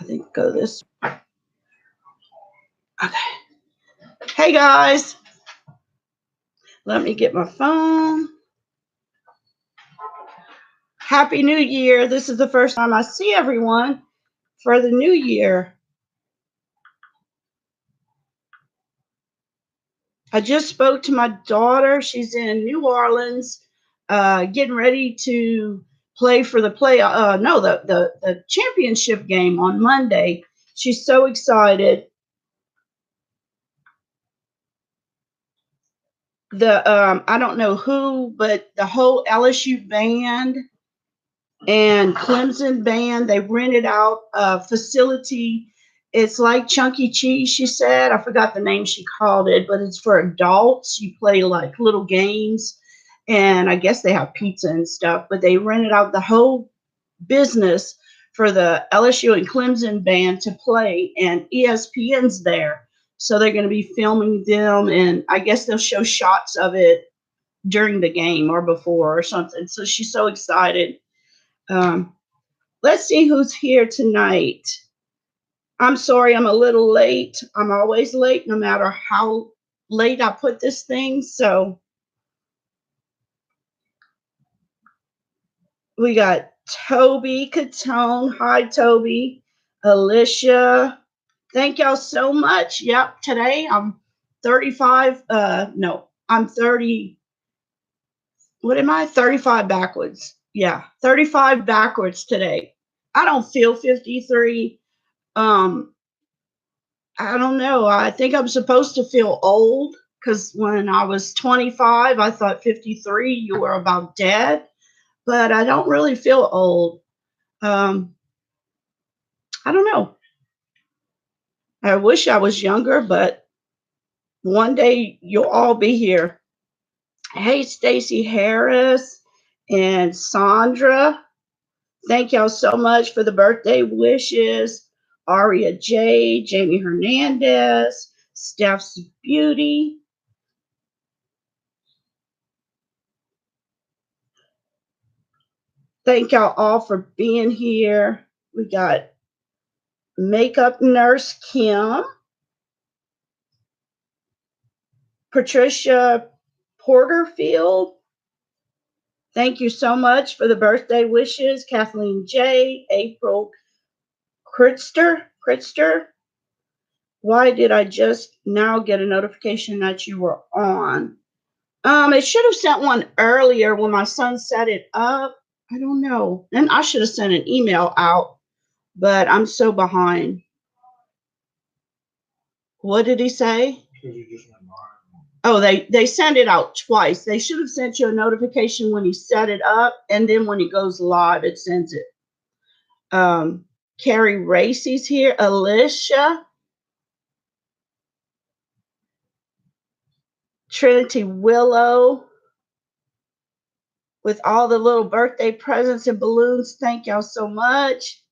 I think go this. Okay. Hey guys. Let me get my phone. Happy New Year. This is the first time I see everyone for the new year. I just spoke to my daughter. She's in New Orleans, getting ready to play for the the championship game on Monday. She's so excited. I don't know who, but the whole LSU band and Clemson band, they rented out a facility. It's like Chuck E. Cheese, she said. I forgot the name she called it, but it's for adults. You play like little games, and I guess they have pizza and stuff, but they rented out the whole business for the LSU and Clemson band to play, and ESPN's there. So they're going to be filming them, and I guess they'll show shots of it during the game or before or something. So she's so excited. Let's see who's here tonight. I'm sorry I'm a little late. I'm always late no matter how late I put this thing. So we got Toby Catone. Hi, Toby. Alicia. Thank y'all so much. Yep, today I'm 35. No, I'm 30. What am I? 35 backwards. Yeah, 35 backwards today. I don't feel 53. I don't know. I think I'm supposed to feel old because when I was 25, I thought 53, you were about dead. But I don't really feel old. I don't know. I wish I was younger, but one day you'll all be here. Hey, Stacy Harris and Sandra. Thank y'all so much for the birthday wishes. Aria J, Jamie Hernandez, Steph's Beauty. Thank y'all all for being here. We got Makeup Nurse Kim, Patricia Porterfield. Thank you so much for the birthday wishes. Kathleen J, April Kritster. Why did I just now get a notification that you were on? It should have sent one earlier when my son set it up. I don't know. And I should have sent an email out, but I'm so behind. What did he say? Oh, they send it out twice. They should have sent you a notification when he set it up, and then when it goes live, it sends it. Carrie Racy's here. Alicia. Trinity Willow. With all the little birthday presents and balloons. Thank y'all so much.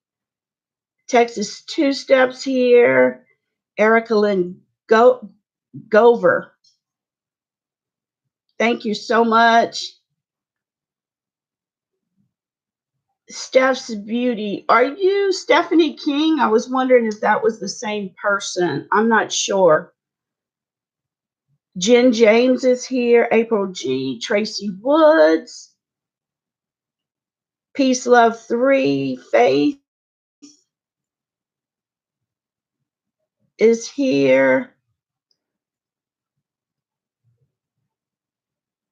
Texas Two Steps here. Erica Lynn Gover. Thank you so much. Steph's Beauty. Are you Stephanie King? I was wondering if that was the same person. I'm not sure. Jen James is here. April G. Tracy Woods. Peace Love 3. Faith is here.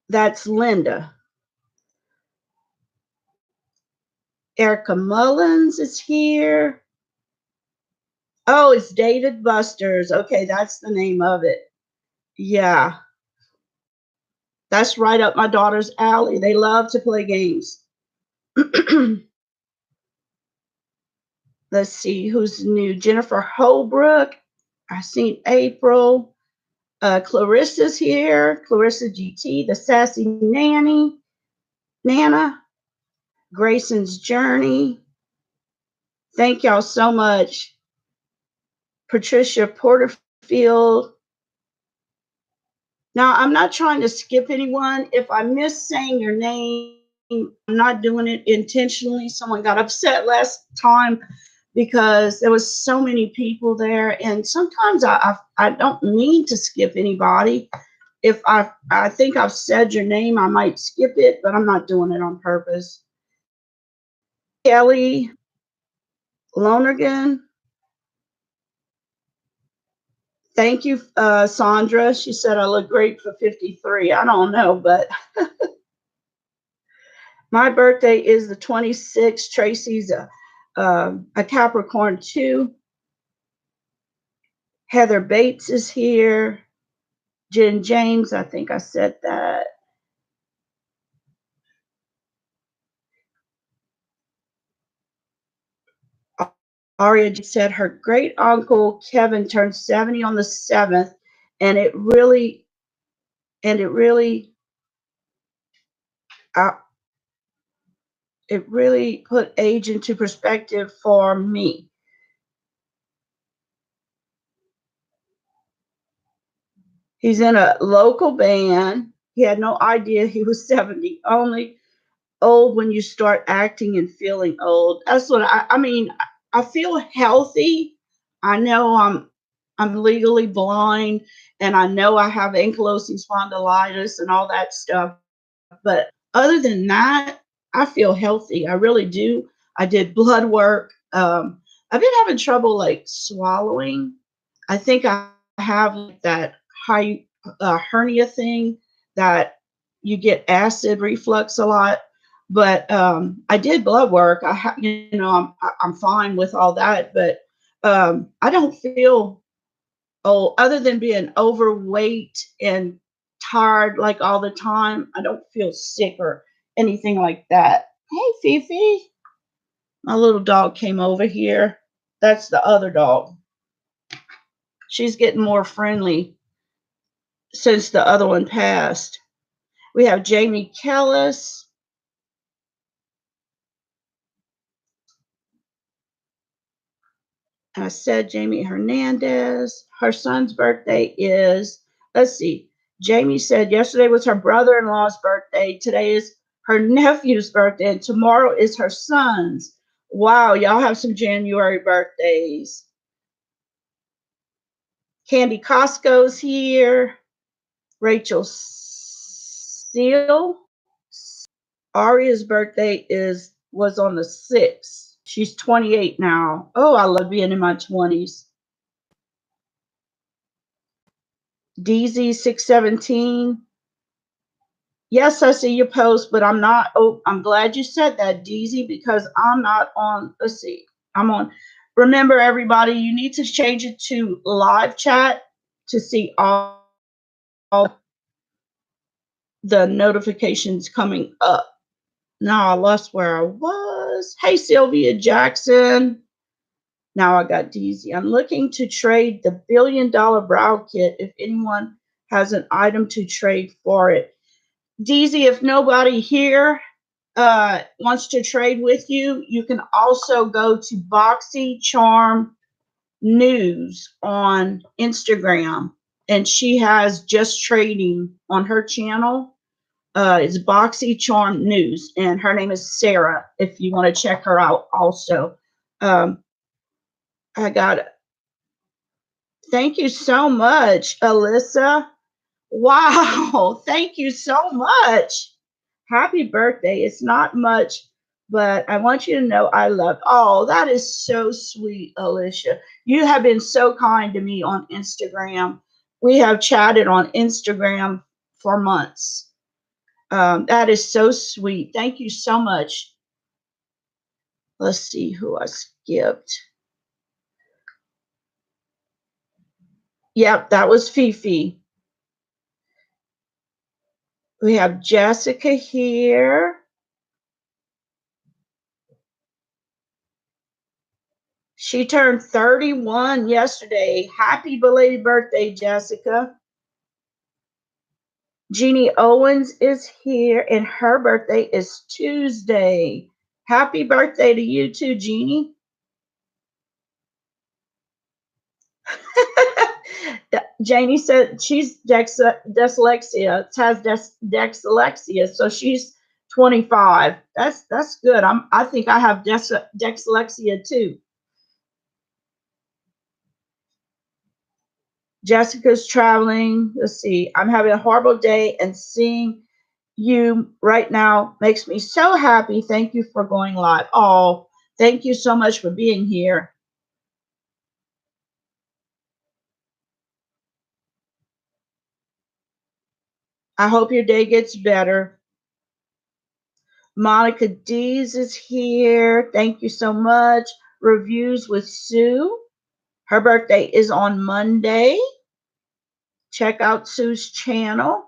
That's Linda. Erica Mullins is here. Oh, it's David Busters. Okay, that's the name of it. Yeah. That's right up my daughter's alley. They love to play games. Let's see who's new. Jennifer Holbrook. I seen April. Clarissa's here. Clarissa GT, the Sassy Nanny. Nana. Grayson's Journey. Thank y'all so much. Patricia Porterfield. Now, I'm not trying to skip anyone. If I miss saying your name, I'm not doing it intentionally. Someone got upset last time because there was so many people there, and sometimes I don't mean to skip anybody. If I think I've said your name, I might skip it, but I'm not doing it on purpose. Kelly Lonergan. Thank you, Sandra. She said I look great for 53. I don't know, but my birthday is the 26th. Tracy's a Capricorn too. Heather Bates is here. Jen James, I think I said that. Aria said her great uncle Kevin turned 70 on the 7th, and it really uh, it really put age into perspective for me. He's in a local band. He had no idea he was 70. Only old when you start acting and feeling old. That's what I mean. I feel healthy. I know I'm legally blind, and I know I have ankylosing spondylitis and all that stuff. But other than that, I feel healthy. I really do. I did blood work. I've been having trouble like swallowing. I think I have that high hernia thing that you get acid reflux a lot. But I did blood work. I'm fine with all that. But I don't feel other than being overweight and tired like all the time. I don't feel sick or anything like that. Hey, Fifi, my little dog came over here. That's the other dog. She's getting more friendly since the other one passed. We have Jamie Kellis. I said Jamie Hernandez. Her son's birthday is, let's see, Jamie said yesterday was her brother-in-law's birthday. Today is her nephew's birthday, and tomorrow is her son's. Wow, y'all have some January birthdays. Candy Costco's here. Rachel Seal. Aria's birthday was on the 6th. She's 28 now. Oh, I love being in my 20s. DZ617. Yes, I see your post, but I'm not. Oh, I'm glad you said that, DZ, because I'm not on. Let's see. I'm on. Remember, everybody, you need to change it to live chat to see all the notifications coming up. Now I lost where I was. Hey, Sylvia Jackson. Now I got DZ. I'm looking to trade the $1 billion brow kit if anyone has an item to trade for it. DZ, if nobody here wants to trade with you, you can also go to Boxy Charm News on Instagram, and she has just trading on her channel. It's Boxy Charm News, and her name is Sarah. If you want to check her out, also, I got it. Thank you so much, Alyssa. Wow, thank you so much. Happy birthday. It's not much, but I want you to know I love. Oh, that is so sweet, Alicia. You have been so kind to me on Instagram. We have chatted on Instagram for months. That is so sweet. Thank you so much. Let's see who I skipped. Yep, that was Fifi. We have Jessica here. She turned 31 yesterday. Happy belated birthday, Jessica. Jeannie Owens is here, and her birthday is Tuesday. Happy birthday to you too, Jeannie. Janie said she's dyslexia, has dyslexia, so she's 25. That's good. I think I have dyslexia too. Jessica's traveling. Let's see. I'm having a horrible day, and seeing you right now makes me so happy. Thank you for going live. Oh, thank you so much for being here. I hope your day gets better. Monica Dees is here. Thank you so much. Reviews with Sue. Her birthday is on Monday. Check out Sue's channel.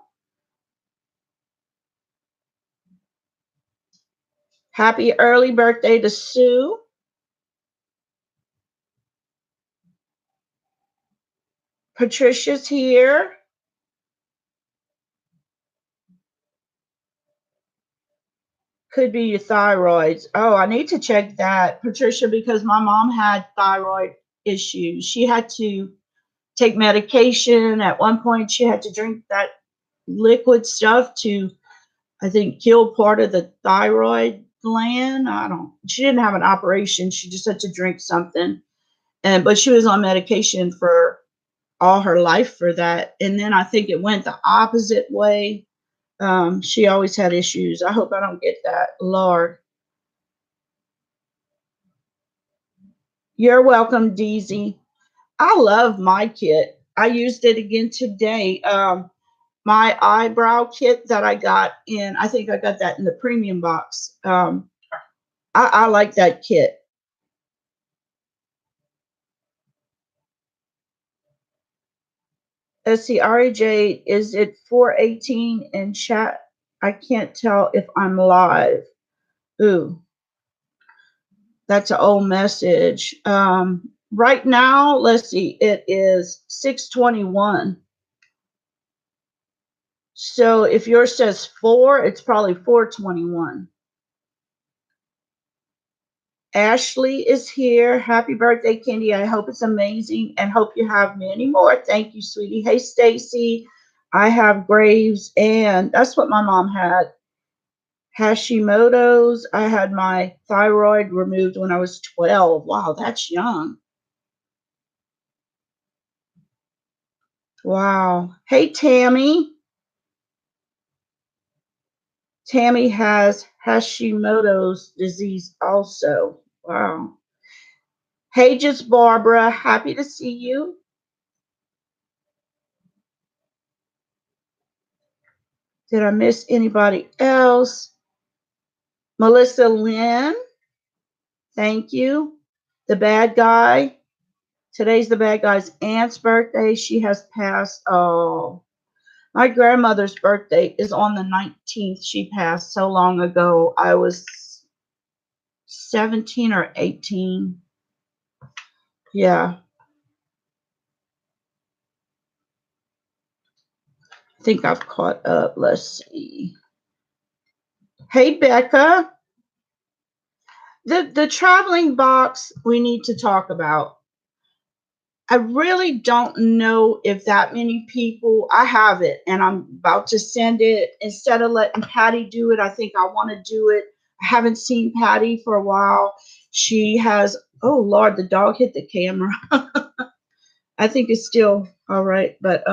Happy early birthday to Sue. Patricia's here. Could be your thyroids. Oh, I need to check that, Patricia, because my mom had thyroid issues. She had to take medication. At one point, she had to drink that liquid stuff to, I think, kill part of the thyroid gland. She didn't have an operation. She just had to drink something. But she was on medication for all her life for that. And then I think it went the opposite way. She always had issues. I hope I don't get that. Lord. You're welcome, Deezy. I love my kit. I used it again today. My eyebrow kit that I got in, I think I got that in the premium box. I like that kit. Let's see, RAJ, is it 4:18 in chat? I can't tell if I'm live. Ooh, that's an old message. Right now, let's see, it is 6:21. So if yours says 4, it's probably 4:21. Ashley is here. Happy birthday, Kendy. I hope it's amazing and hope you have many more. Thank you, sweetie. Hey, Stacy. I have Graves, and that's what my mom had. Hashimoto's. I had my thyroid removed when I was 12. Wow, that's young. Wow. Hey, Tammy. Tammy has Hashimoto's disease also. Wow. Hey, just Barbara. Happy to see you. Did I miss anybody else? Melissa Lynn. Thank you. The bad guy. Today's the bad guy's aunt's birthday. She has passed. Oh, my grandmother's birthday is on the 19th. She passed so long ago. I was 17 or 18. Yeah. I think I've caught up. Let's see. Hey, Becca. The traveling box we need to talk about. I really don't know if that many people. I have it and I'm about to send it. Instead of letting Patty do it, I think I want to do it. I haven't seen Patty for a while. She has, oh Lord, the dog hit the camera. I think it's still all right, but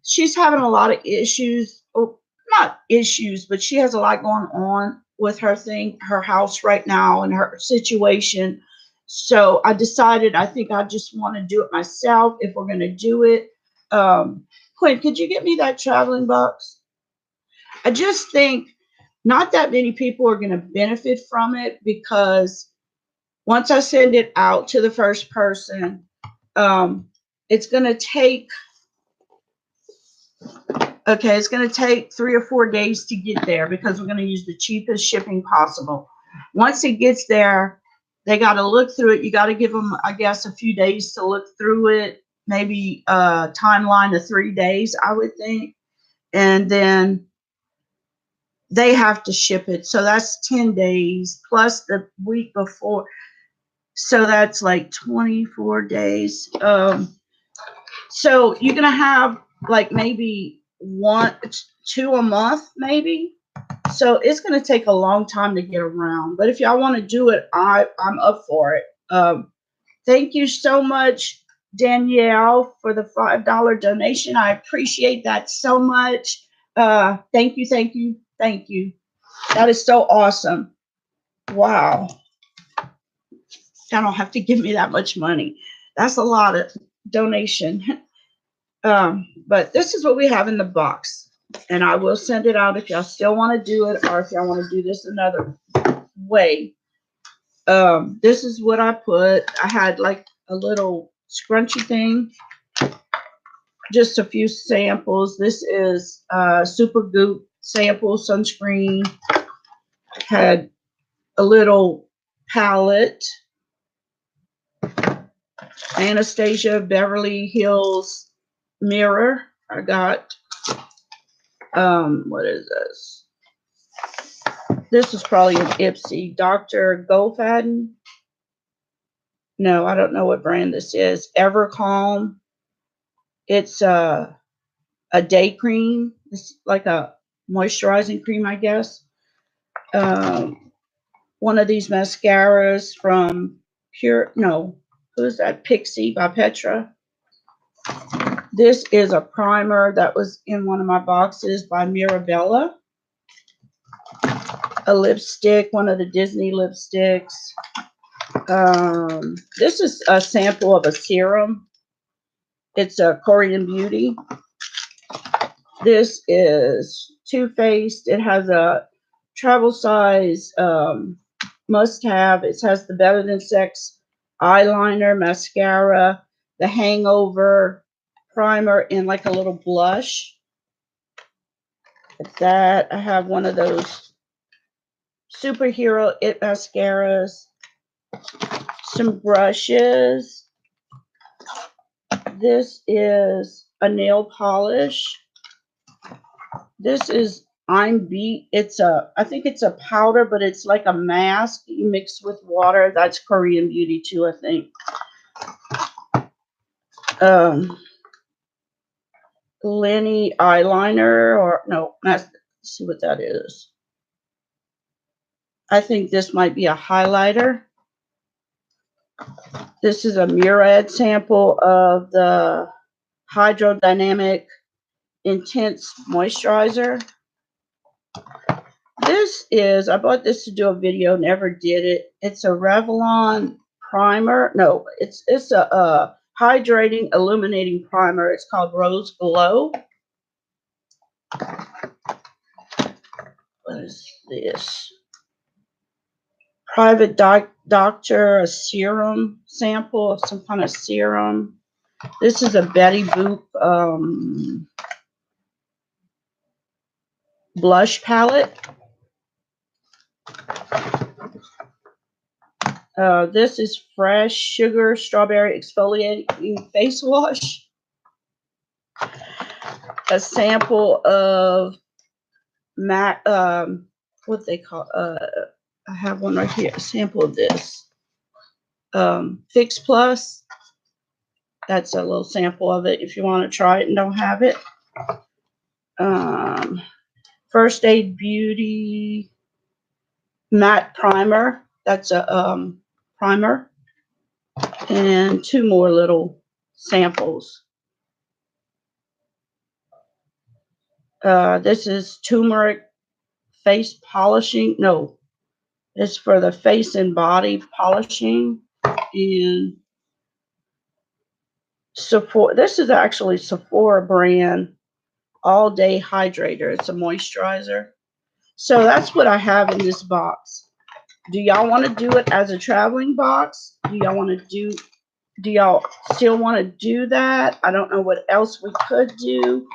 she's having a lot of issues. Oh, not issues, but she has a lot going on with her house right now and her situation. So I decided I think I just want to do it myself if we're going to do it. Quinn, could you get me that traveling box? I just think not that many people are going to benefit from it because once I send it out to the first person, it's going to take it's going to take 3 or 4 days to get there because we're going to use the cheapest shipping possible. Once it gets there, they got to look through it. You got to give them, I guess, a few days to look through it, maybe a timeline of 3 days, I would think. And then they have to ship it. So that's 10 days plus the week before. So that's like 24 days. So you're going to have like maybe 2 a month, maybe. So it's going to take a long time to get around. But if y'all want to do it, I'm up for it. Thank you so much, Danielle, for the $5 donation. I appreciate that so much. Thank you, thank you, thank you. That is so awesome. Wow. Y'all don't have to give me that much money. That's a lot of donation. But this is what we have in the box. And I will send it out if y'all still want to do it, or if y'all want to do this another way. This is what I put. I had like a little scrunchy thing. Just a few samples. This is Super Goop sample sunscreen. Had a little palette. Anastasia Beverly Hills mirror. I got, what is this? This is probably an IPSY. Dr. Goldfaden. No, I don't know what brand this is. Evercalm. It's a day cream. It's like a moisturizing cream, I guess. One of these mascaras from who's that? Pixie by Petra. This is a primer that was in one of my boxes by Mirabella. A lipstick, one of the Disney lipsticks. This is a sample of a serum. It's a Korean Beauty. This is Too Faced. It has a travel size must-have. It has the Better Than Sex eyeliner, mascara, the Hangover primer, and like a little blush. Like that. I have one of those Superhero It mascaras. Some brushes. This is a nail polish. This is I'm Beat. I think it's a powder, but it's like a mask you mix with water. That's Korean Beauty too, I think. Lenny eyeliner, or no, let's see what that is. I think this might be a highlighter. This is a Murad sample of the Hydrodynamic Intense Moisturizer. This is, I bought this to do a video, never did it. It's a Revlon primer. No, it's a hydrating illuminating primer. It's called Rose Glow. What is this? Private Doctor, a serum sample of some kind of serum. This is a Betty Boop blush palette. This is Fresh Sugar Strawberry Exfoliating Face Wash. A sample of what they call, I have one right here, a sample of this. Fix Plus. That's a little sample of it if you want to try it and don't have it. First Aid Beauty Matte Primer. That's a primer. And two more little samples. This is turmeric face polishing. No, it's for the face and body polishing. And Sephora. This is actually Sephora brand All Day Hydrator. It's a moisturizer. So that's what I have in this box. Do y'all want to do it as a traveling box? Do y'all still want to do that? I don't know what else we could do.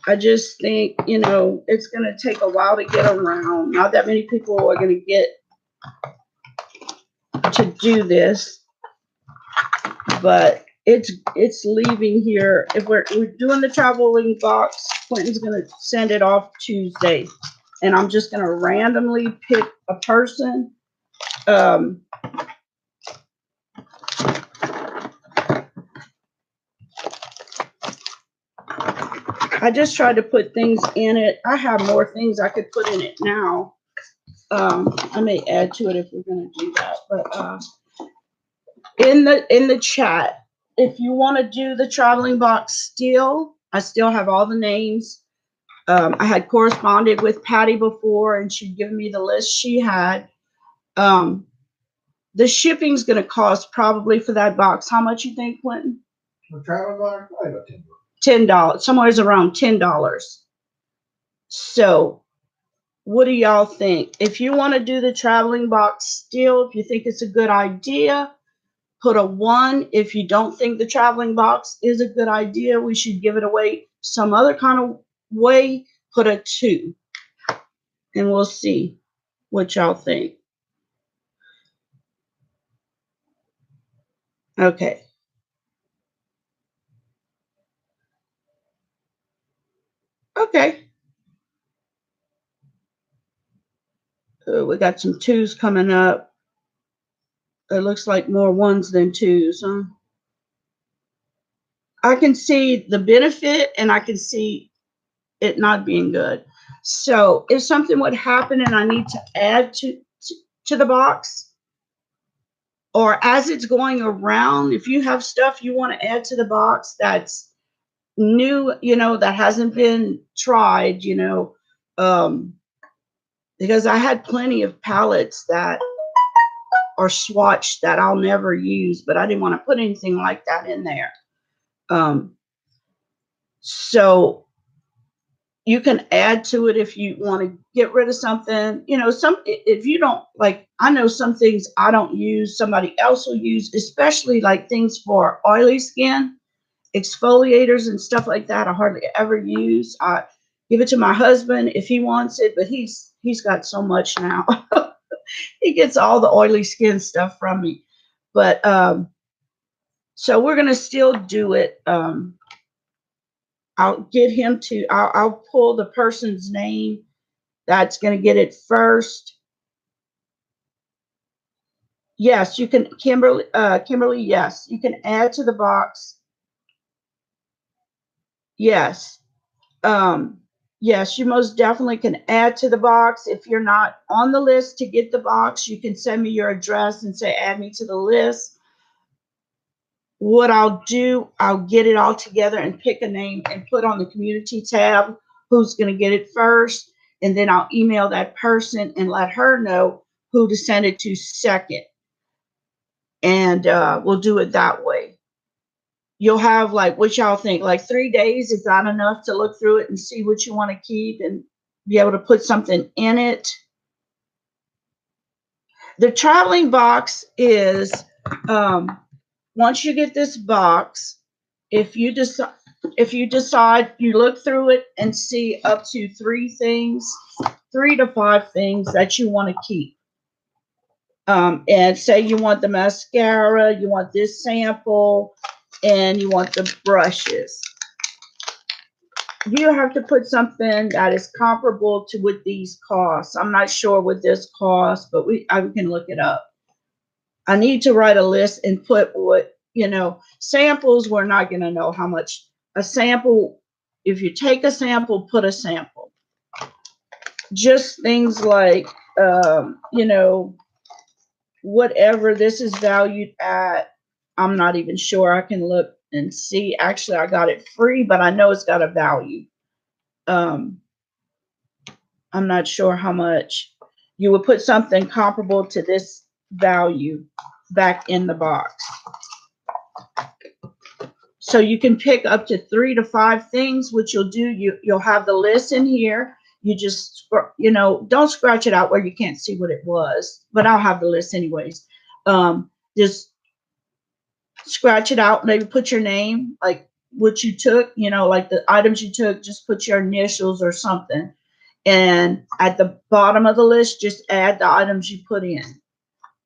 I just think, it's going to take a while to get around. Not that many people are going to get to do this, but it's leaving here. If we're doing the traveling box, Quentin's going to send it off Tuesday, and I'm just going to randomly pick a person. I just tried to put things in it. I have more things I could put in it now. I may add to it if we're gonna do that. But in the chat, if you want to do the traveling box still, I still have all the names. I had corresponded with Patty before, and she'd given me the list she had. The shipping's going to cost probably for that box. How much you think, Clinton? The traveling box, probably about $10. Somewhere around $10. So, what do y'all think? If you want to do the traveling box still, if you think it's a good idea, put a 1. If you don't think the traveling box is a good idea, we should give it away some other kind of way, put a 2. And we'll see what y'all think. Okay. Okay. We got some 2s coming up. It looks like more 1s than 2s, huh? I can see the benefit, and I can see it not being good. So if something would happen and I need to add to the box, or as it's going around, if you have stuff you want to add to the box that's new, that hasn't been tried, because I had plenty of palettes that are swatched that I'll never use, but I didn't want to put anything like that in there. So you can add to it if you want to get rid of something. If you don't like, I know some things I don't use, somebody else will use, especially like things for oily skin, exfoliators and stuff like that. I hardly ever use. I give it to my husband if he wants it, but he's got so much now. He gets all the oily skin stuff from me. But so we're gonna still do it. I'll get him to, I'll pull the person's name that's going to get it first. Yes, you can, Kimberly, yes, you can add to the box. Yes. Yes, you most definitely can add to the box. If you're not on the list to get the box, you can send me your address and say, add me to the list. What I'll do, I'll get it all together and pick a name and put on the community tab who's going to get it first. And then I'll email that person and let her know who to send it to second. And we'll do it that way. You'll have, like, what y'all think, like 3 days, is that enough to look through it and see what you want to keep and be able to put something in it? The traveling box is, once you get this box, if you decide, you look through it and see up to 3 to 5 things that you want to keep. And say you want the mascara, you want this sample, and you want the brushes. You have to put something that is comparable to what these cost. I'm not sure what this costs, but I can look it up. I need to write a list and put what, samples. We're not going to know how much a sample. If you take a sample, put a sample. Just things like, whatever this is valued at. I'm not even sure. I can look and see. Actually, I got it free, but I know it's got a value. I'm not sure how much. You would put something comparable to this value back in the box. So you can pick up to 3 to 5 things. What you'll do, you'll have the list in here. You just, don't scratch it out where you can't see what it was, but I'll have the list anyways. Just scratch it out, maybe put your name, like what you took, like the items you took, just put your initials or something. And at the bottom of the list, just add the items you put in.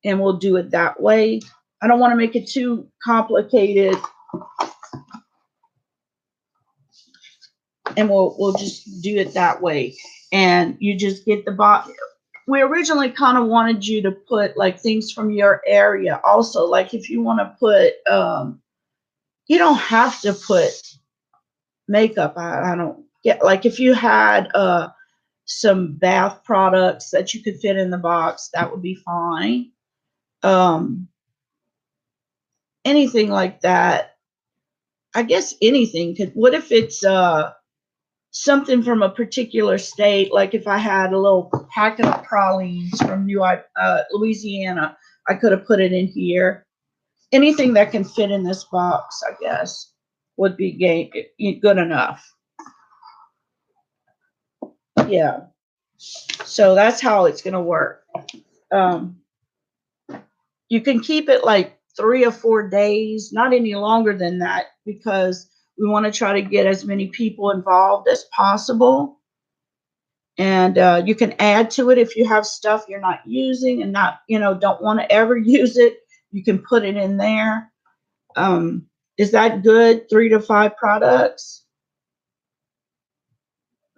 And we'll do it that way. I don't want to make it too complicated. And we'll just do it that way. And you just get the box. We originally kind of wanted you to put like things from your area also. Like if you want to put, you don't have to put makeup. I don't get, like if you had some bath products that you could fit in the box, that would be fine. Anything like that. I guess anything could. What if it's something from a particular state? Like if I had a little packet of pralines from Louisiana, I could have put it in here. Anything that can fit in this box, I guess, would be good enough. Yeah. So that's how it's going to work. You can keep it like 3 or 4 days, not any longer than that, because we want to try to get as many people involved as possible. And you can add to it if you have stuff you're not using and not, don't want to ever use it. You can put it in there. Is that good? 3 to 5 products?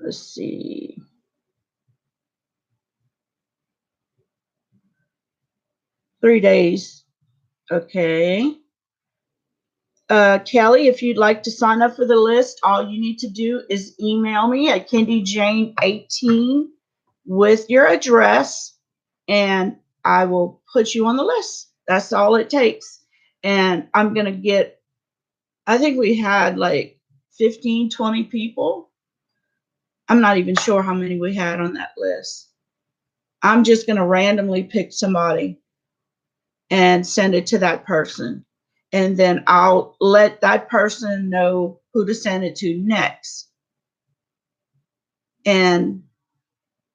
Let's see. Three days. Okay. Kelly, if you'd like to sign up for the list, all you need to do is email me at KendyJane18 with your address, and I will put you on the list. That's all it takes. And I'm going to get, I think we had like 15, 20 people. I'm not even sure how many we had on that list. I'm just going to randomly pick somebody and send it to that person. And then I'll let that person know who to send it to next. And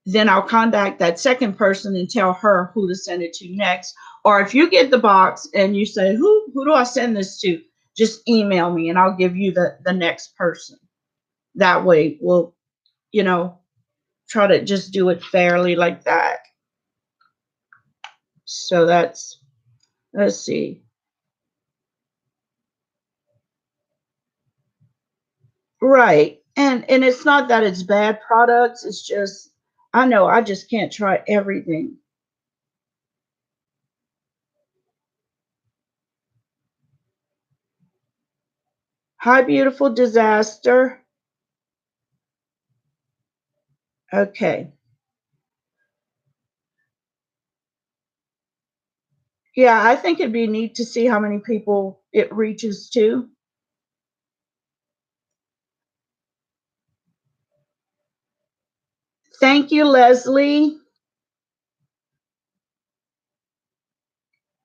then I'll contact that second person and tell her who to send it to next. Or if you get the box and you say, who do I send this to? Just email me and I'll give you the next person. That way we'll, try to just do it fairly like that. So let's see. Right. And it's not that it's bad products. It's just, I know I just can't try everything. Hi, beautiful disaster. Okay. Yeah, I think it'd be neat to see how many people it reaches to. Thank you, Leslie.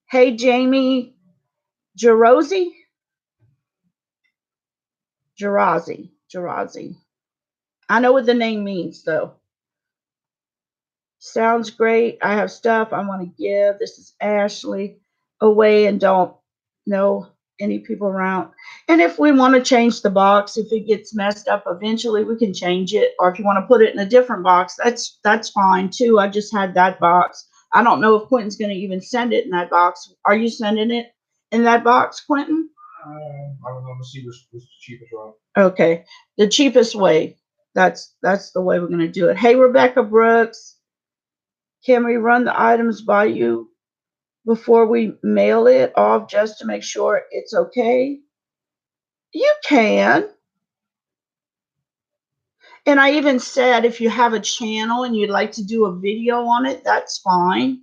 Hey, Jamie Jarazi. I know what the name means, though. Sounds great. I have stuff I want to give. This is Ashley. Away and don't know any people around. And if we want to change the box, if it gets messed up eventually, we can change it. Or if you want to put it in a different box, that's fine too. I just had that box. I don't know if Quentin's going to even send it in that box. Are you sending it in that box, Quentin? I don't know. Let's see what's the cheapest route. Okay. The cheapest way. That's the way we're going to do it. Hey, Rebecca Brooks. Can we run the items by you before we mail it off just to make sure it's okay? You can. And I even said if you have a channel and you'd like to do a video on it, that's fine.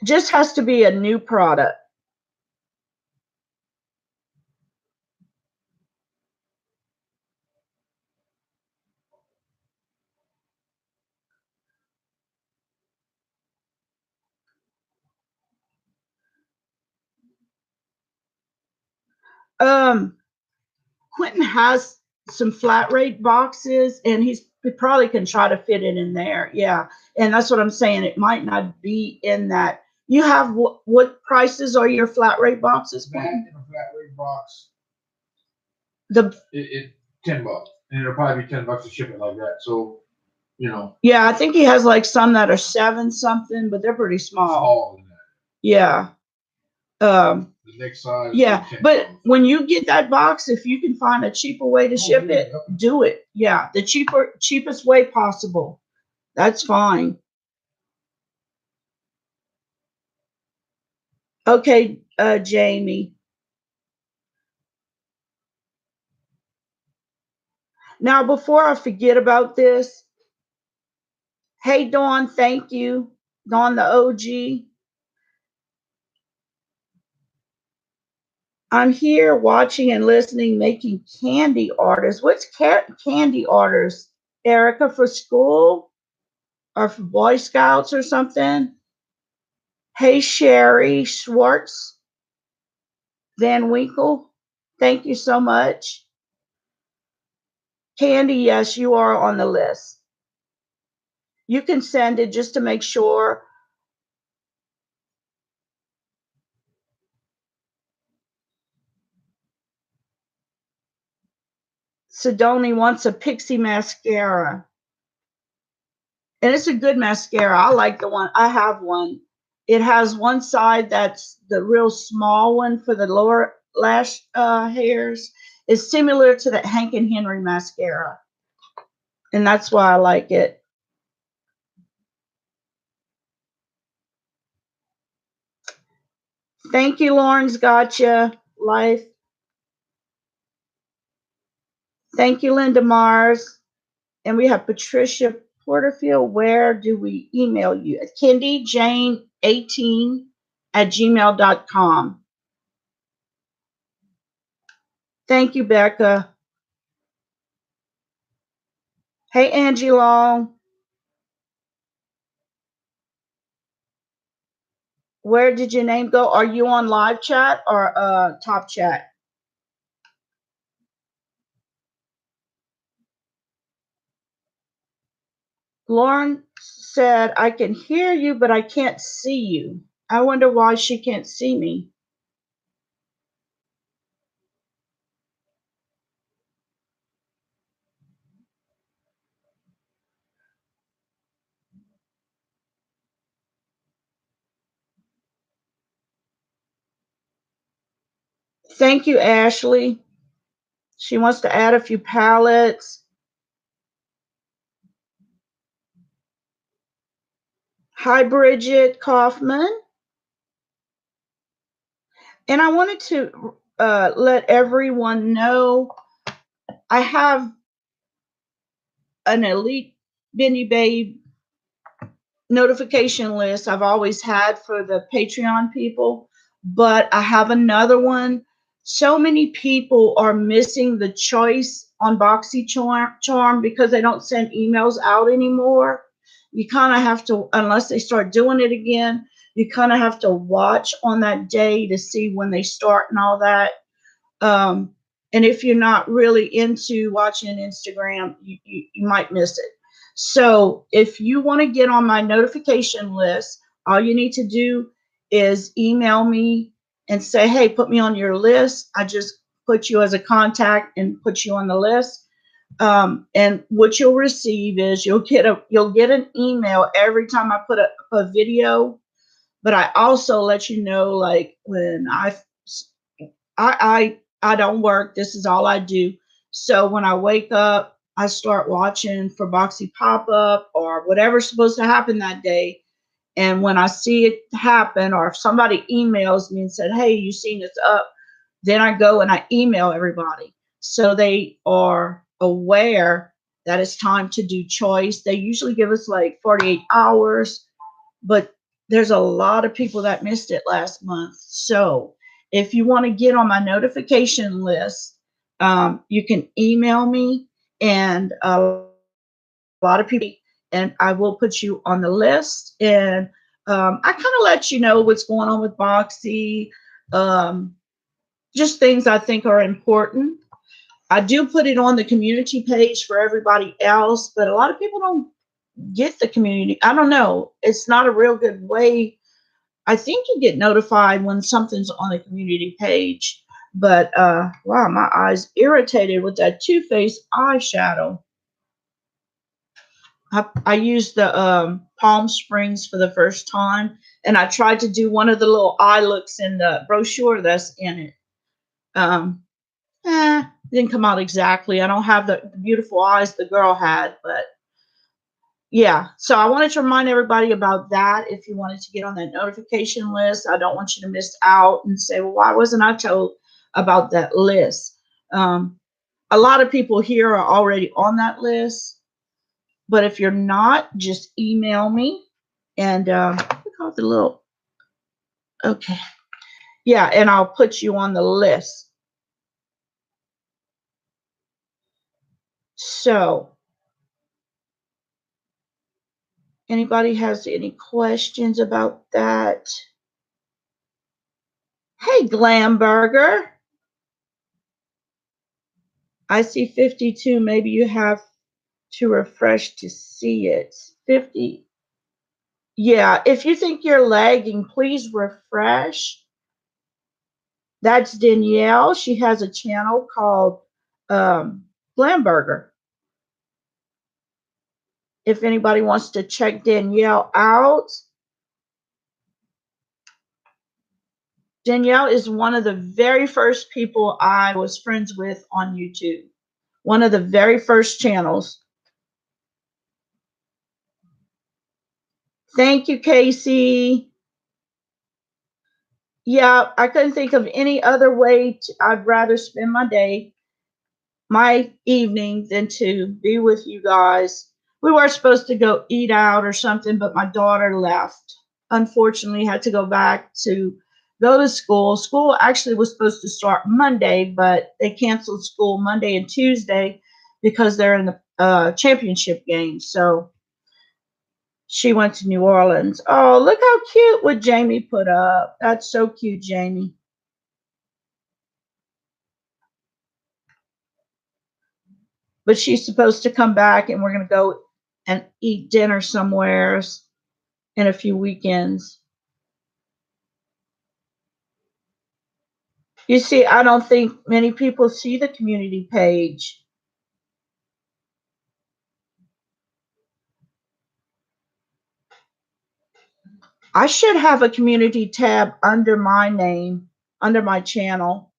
Just has to be a new product. Quentin has some flat rate boxes and he probably can try to fit it in there. Yeah. And that's what I'm saying. It might not be in that. You have what prices are your flat rate boxes? That in a flat rate box. It $10, and it'll probably be $10 to ship it like that. So, Yeah, I think he has like some that are 7 something, but they're pretty small. Than that. Yeah. The next size. Yeah, but when you get that box, if you can find a cheaper way to ship it, do it. Yeah, the cheapest way possible. That's fine. Okay, Jamie. Now, before I forget about this, hey, Dawn, thank you. Dawn, the OG. I'm here watching and listening, making candy orders. What's candy orders? Erica, for school or for Boy Scouts or something? Hey, Sherry Schwartz Van Winkle. Thank you so much. Candy, yes, you are on the list. You can send it just to make sure. Sidoni wants a Pixie mascara. And it's a good mascara. I like the one. I have one. It has one side that's the real small one for the lower lash hairs. It's similar to the Hank and Henry mascara. And that's why I like it. Thank you, Lauren's Gotcha Life. Thank you, Linda Mars. And we have Patricia Porterfield. Where do we email you? At KendyJane18@gmail.com. Thank you, Becca. Hey, Angie Long. Where did your name go? Are you on live chat or top chat? Lauren said, I can hear you, but I can't see you. I wonder why she can't see me. Thank you, Ashley. She wants to add a few palettes. Hi, Bridget Kaufman. And I wanted to let everyone know I have an Elite Benny Babe notification list I've always had for the Patreon people, but I have another one. So many people are missing the choice on BoxyCharm because they don't send emails out anymore. You kind of have to, unless they start doing it again, you kind of have to watch on that day to see when they start and all that. And if you're not really into watching Instagram, you might miss it. So if you want to get on my notification list, all you need to do is email me and say, hey, put me on your list. I just put you as a contact and put you on the list. And what you'll receive is you'll get an email every time I put a video, but I also let you know, like, when I don't work. This is all I do. So when I wake up, I start watching for Boxy pop up or whatever's supposed to happen that day. And when I see it happen, or if somebody emails me and said, hey, you seen this up, then I go and I email everybody. So they are aware that it's time to do choice. They usually give us like 48 hours, but there's a lot of people that missed it last month. So if you want to get on my notification list, you can email me, and a lot of people, and I will put you on the list. And I kind of let you know what's going on with Boxy, just things I think are important. I do put it on the community page for everybody else, but a lot of people don't get the community. I don't know. It's not a real good way. I think you get notified when something's on the community page. But wow, my eyes irritated with that Too Faced eyeshadow. I used the Palm Springs for the first time, and I tried to do one of the little eye looks in the brochure that's in it. Didn't come out exactly. I don't have the beautiful eyes the girl had, but yeah. So I wanted to remind everybody about that. If you wanted to get on that notification list, I don't want you to miss out and say, well, why wasn't I told about that list? a lot of people here are already on that list. But if you're not, just email me and look at the little, okay. Yeah, and I'll put you on the list. So, anybody has any questions about that? Hey, Glamburger. I see 52. Maybe you have to refresh to see it. 50. Yeah, if you think you're lagging, please refresh. That's Danielle. She has a channel called Glamburger. If anybody wants to check Danielle out, Danielle is one of the very first people I was friends with on YouTube. One of the very first channels. Thank you, Casey. Yeah, I couldn't think of any other way I'd rather spend my day, my evening, than to be with you guys. We were supposed to go eat out or something, but my daughter left. Unfortunately, had to go back to go to school. School actually was supposed to start Monday, but they canceled school Monday and Tuesday because they're in the championship game. So she went to New Orleans. Oh, look how cute what Jamie put up. That's so cute, Jamie. But she's supposed to come back and we're going to go and eat dinner somewhere in a few weekends. You see, I don't think many people see the community page. I should have a community tab under my name, under my channel.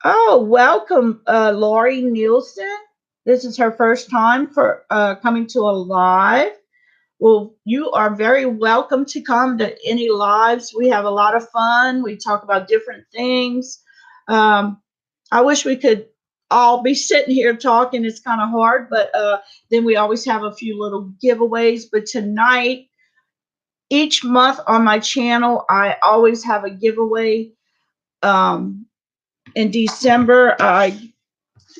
Oh, welcome, Lori Nielsen. This is her first time for coming to a live. Well, you are very welcome to come to any lives. We have a lot of fun. We talk about different things. I wish we could all be sitting here talking. It's kind of hard, but then we always have a few little giveaways. But tonight, each month on my channel, I always have a giveaway. In December,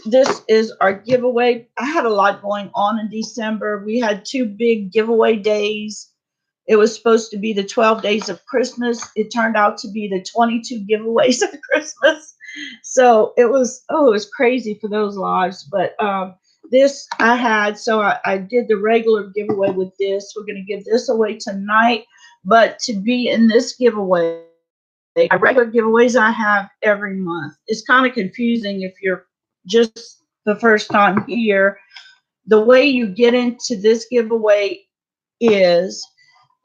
this is our giveaway. I had a lot going on in December. We had 2 big giveaway days. It was supposed to be the 12 days of Christmas. It turned out to be the 22 giveaways of Christmas. So it was crazy for those lives. But this I had, so I did the regular giveaway with this. We're going to give this away tonight. But to be in this giveaway, the regular giveaways I have every month. It's kind of confusing if you're just the first time here. The way you get into this giveaway is,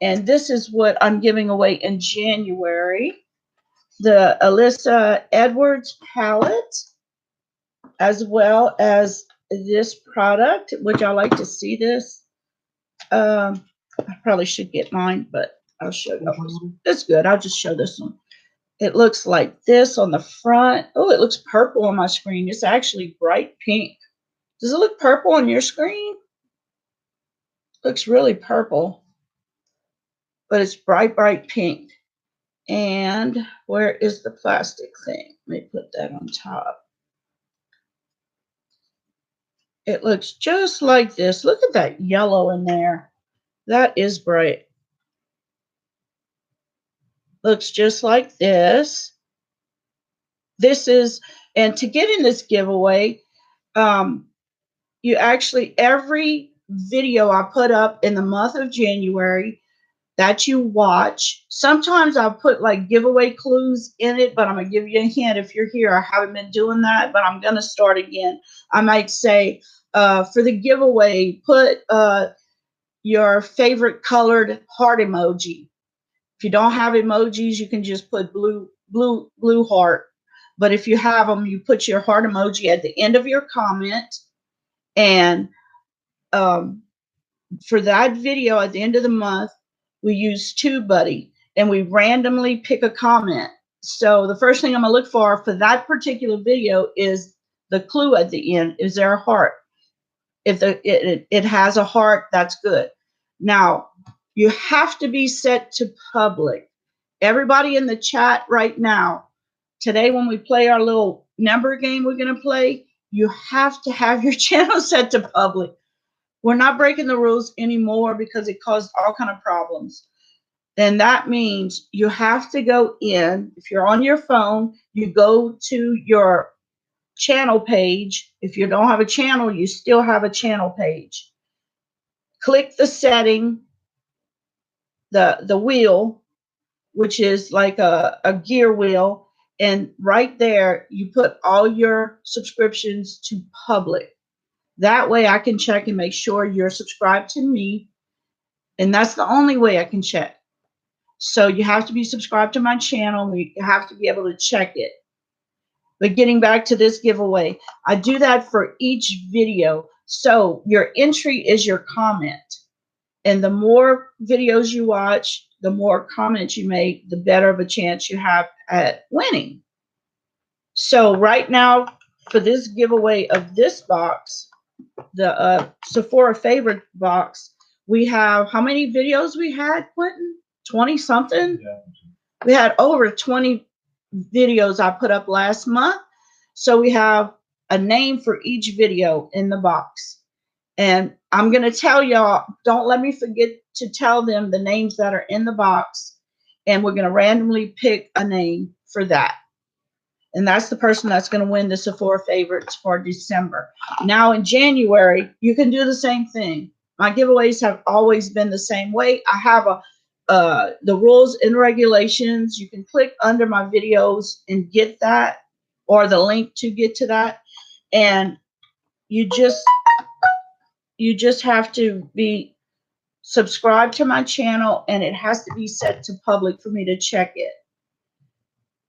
and this is what I'm giving away in January, the Alyssa Edwards palette, as well as this product. Would y'all like to see this? I probably should get mine, but I'll show you. It's good. I'll just show this one. It looks like this on the front. Oh, it looks purple on my screen. It's actually bright pink. Does it look purple on your screen? Looks really purple, but it's bright, bright pink. And where is the plastic thing? Let me put that on top. It looks just like this. Look at that yellow in there. That is bright. Looks just like this. This is, and to get in this giveaway, you actually, every video I put up in the month of January that you watch, sometimes I'll put like giveaway clues in it, but I'm going to give you a hint if you're here. I haven't been doing that, but I'm going to start again. I might say, for the giveaway, put your favorite colored heart emoji. If you don't have emojis, you can just put blue heart. But if you have them, you put your heart emoji at the end of your comment. And for that video at the end of the month, we use TubeBuddy. and we randomly pick a comment. So the first thing I'm going to look for that particular video is the clue at the end. Is there a heart? If it has a heart, that's good. Now, you have to be set to public. Everybody in the chat right now, today when we play our little number game we're going to play, you have to have your channel set to public. We're not breaking the rules anymore because it caused all kind of problems. Then that means you have to go in. If you're on your phone, you go to your channel page. If you don't have a channel, you still have a channel page. Click the setting, the wheel, which is like a gear wheel, and right there you put all your subscriptions to public. That way I can check and make sure you're subscribed to me, and that's the only way I can check. So you have to be subscribed to my channel. You have to be able to check it. But getting back to this giveaway, I do that for each video. So your entry is your comment. And the more videos you watch, the more comments you make, the better of a chance you have at winning. So right now, for this giveaway of this box, the Sephora favorite box, we have, how many videos we had, Quentin? 20 something? Yeah. We had over 20 videos I put up last month. So we have a name for each video in the box. And I'm going to tell y'all, don't let me forget to tell them the names that are in the box. And we're going to randomly pick a name for that. And that's the person that's going to win the Sephora favorites for December. Now in January, you can do the same thing. My giveaways have always been the same way. I have the rules and regulations. You can click under my videos and get that, or the link to get to that. And you just have to be subscribed to my channel, and it has to be set to public for me to check it.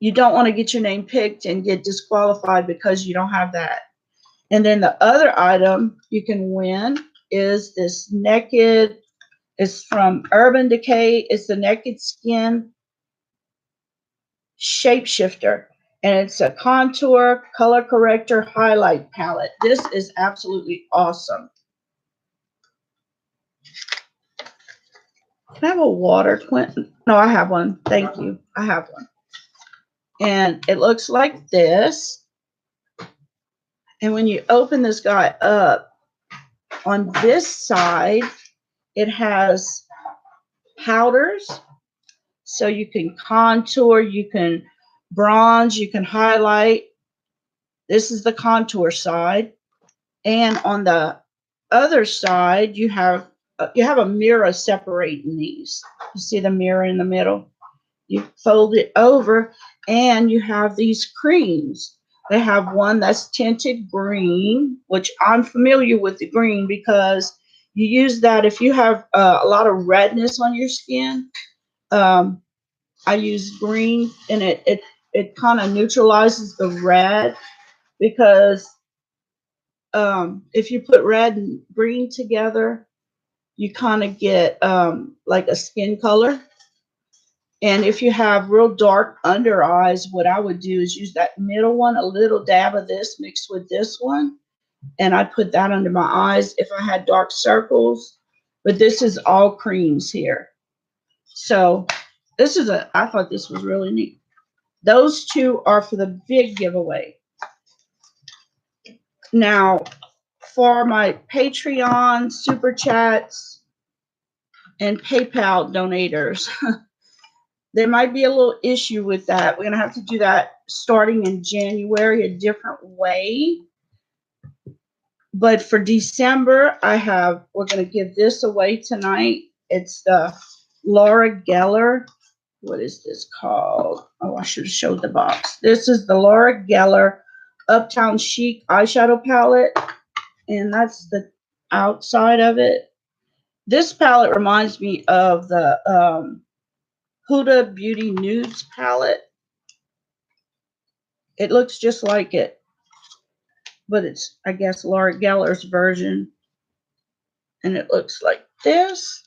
You don't want to get your name picked and get disqualified because you don't have that. And then the other item you can win is this Naked. It's from Urban Decay. It's the Naked Skin Shapeshifter. And it's a contour color corrector highlight palette. This is absolutely awesome. Can I have a water, Quentin? No, I have one. Thank you. I have one. And it looks like this. And when you open this guy up, on this side, it has powders. So you can contour, you can bronze, you can highlight. This is the contour side. And on the other side, you have a mirror separating these. You see the mirror in the middle? You fold it over, and you have these creams. They have one that's tinted green, which I'm familiar with the green because you use that if you have a lot of redness on your skin. I use green, and it kind of neutralizes the red, because if you put red and green together, you kind of get like a skin color. And if you have real dark under eyes, what I would do is use that middle one, a little dab of this mixed with this one, and I put that under my eyes if I had dark circles. But this is all creams here. So this is I thought this was really neat. Those two are for the big giveaway. Now, for my Patreon, Super Chats, and PayPal donators, there might be a little issue with that. We're going to have to do that starting in January a different way. But for December, we're going to give this away tonight. It's the Laura Geller. What is this called? Oh, I should have showed the box. This is the Laura Geller Uptown Chic eyeshadow palette. And that's the outside of it. This palette reminds me of the Huda Beauty Nudes palette. It looks just like it, but it's, I guess, Laura Geller's version. And it looks like this.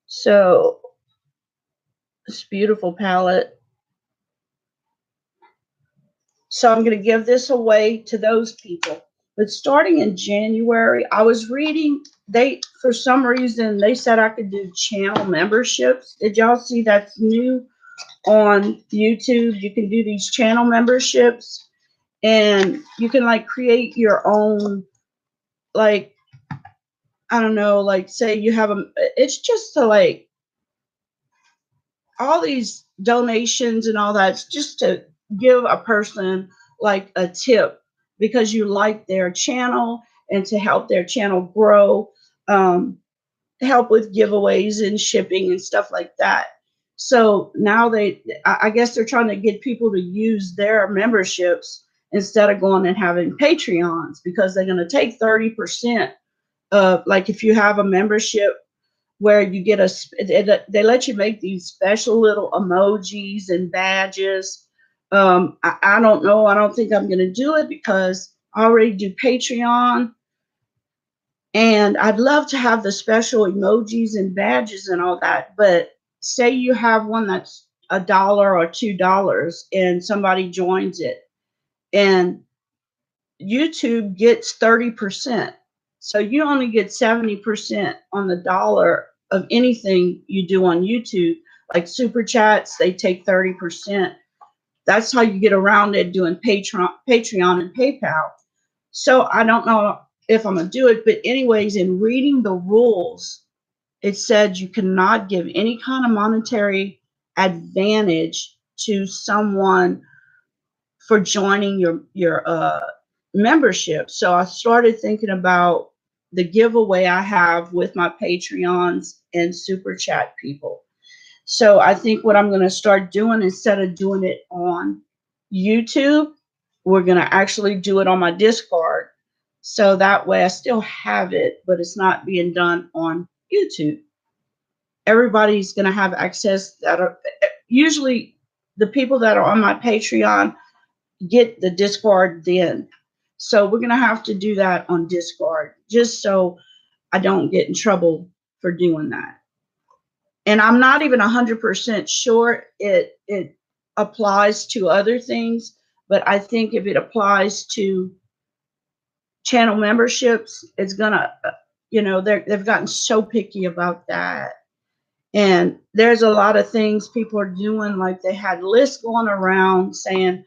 So This beautiful palette. So I'm going to give this away to those people. But starting in January, I was reading, for some reason, they said I could do channel memberships. Did y'all see that's new on YouTube? You can do these channel memberships, and you can like create your own, like, I don't know, like say you have it's just to like all these donations and all that. It's just to give a person like a tip because you like their channel and to help their channel grow, help with giveaways and shipping and stuff like that. So now I guess they're trying to get people to use their memberships instead of going and having Patreons, because they're going to take 30% of, like, if you have a membership where you get they let you make these special little emojis and badges. I don't know. I don't think I'm going to do it because I already do Patreon. And I'd love to have the special emojis and badges and all that. But say you have one that's $1 or $2 and somebody joins it, and YouTube gets 30%. So you only get 70% on the dollar of anything you do on YouTube. Like super chats, they take 30%. That's how you get around it, doing Patreon and PayPal. So I don't know if I'm going to do it. But anyways, in reading the rules, it said you cannot give any kind of monetary advantage to someone for joining your membership. So I started thinking about the giveaway I have with my Patreons and super chat people. So I think what I'm going to start doing, instead of doing it on YouTube, we're going to actually do it on my Discord. So that way I still have it, but it's not being done on YouTube. Everybody's going to have access usually the people that are on my Patreon get the Discord then. So we're going to have to do that on Discord, just so I don't get in trouble for doing that. And I'm not even 100% sure it applies to other things, but I think if it applies to channel memberships, it's gonna, they've gotten so picky about that. And there's a lot of things people are doing, like they had lists going around saying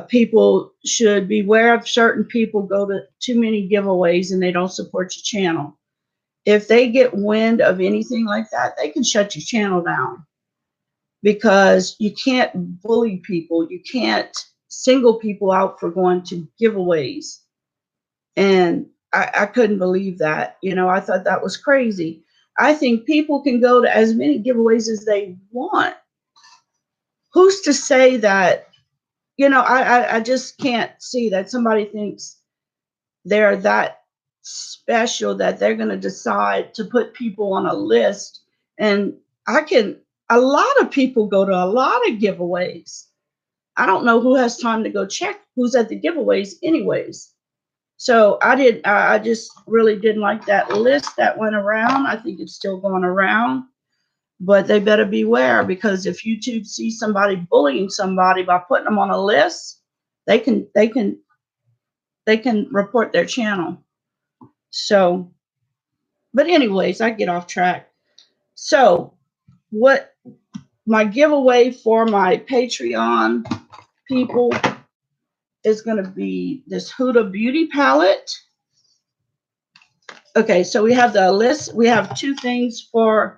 people should beware of certain people go to too many giveaways and they don't support your channel. If they get wind of anything like that, they can shut your channel down, because you can't bully people. You can't single people out for going to giveaways. And I couldn't believe that. I thought that was crazy. I think people can go to as many giveaways as they want. Who's to say that? I just can't see that somebody thinks they're that special that they're going to decide to put people on a list. And a lot of people go to a lot of giveaways. I don't know who has time to go check who's at the giveaways anyways. So I just really didn't like that list that went around. I think it's still going around, but they better beware, because if YouTube sees somebody bullying somebody by putting them on a list, they can report their channel. So, but anyways, I get off track. So what my giveaway for my Patreon people is going to be this Huda Beauty palette. Okay, so we have the list. We have two things for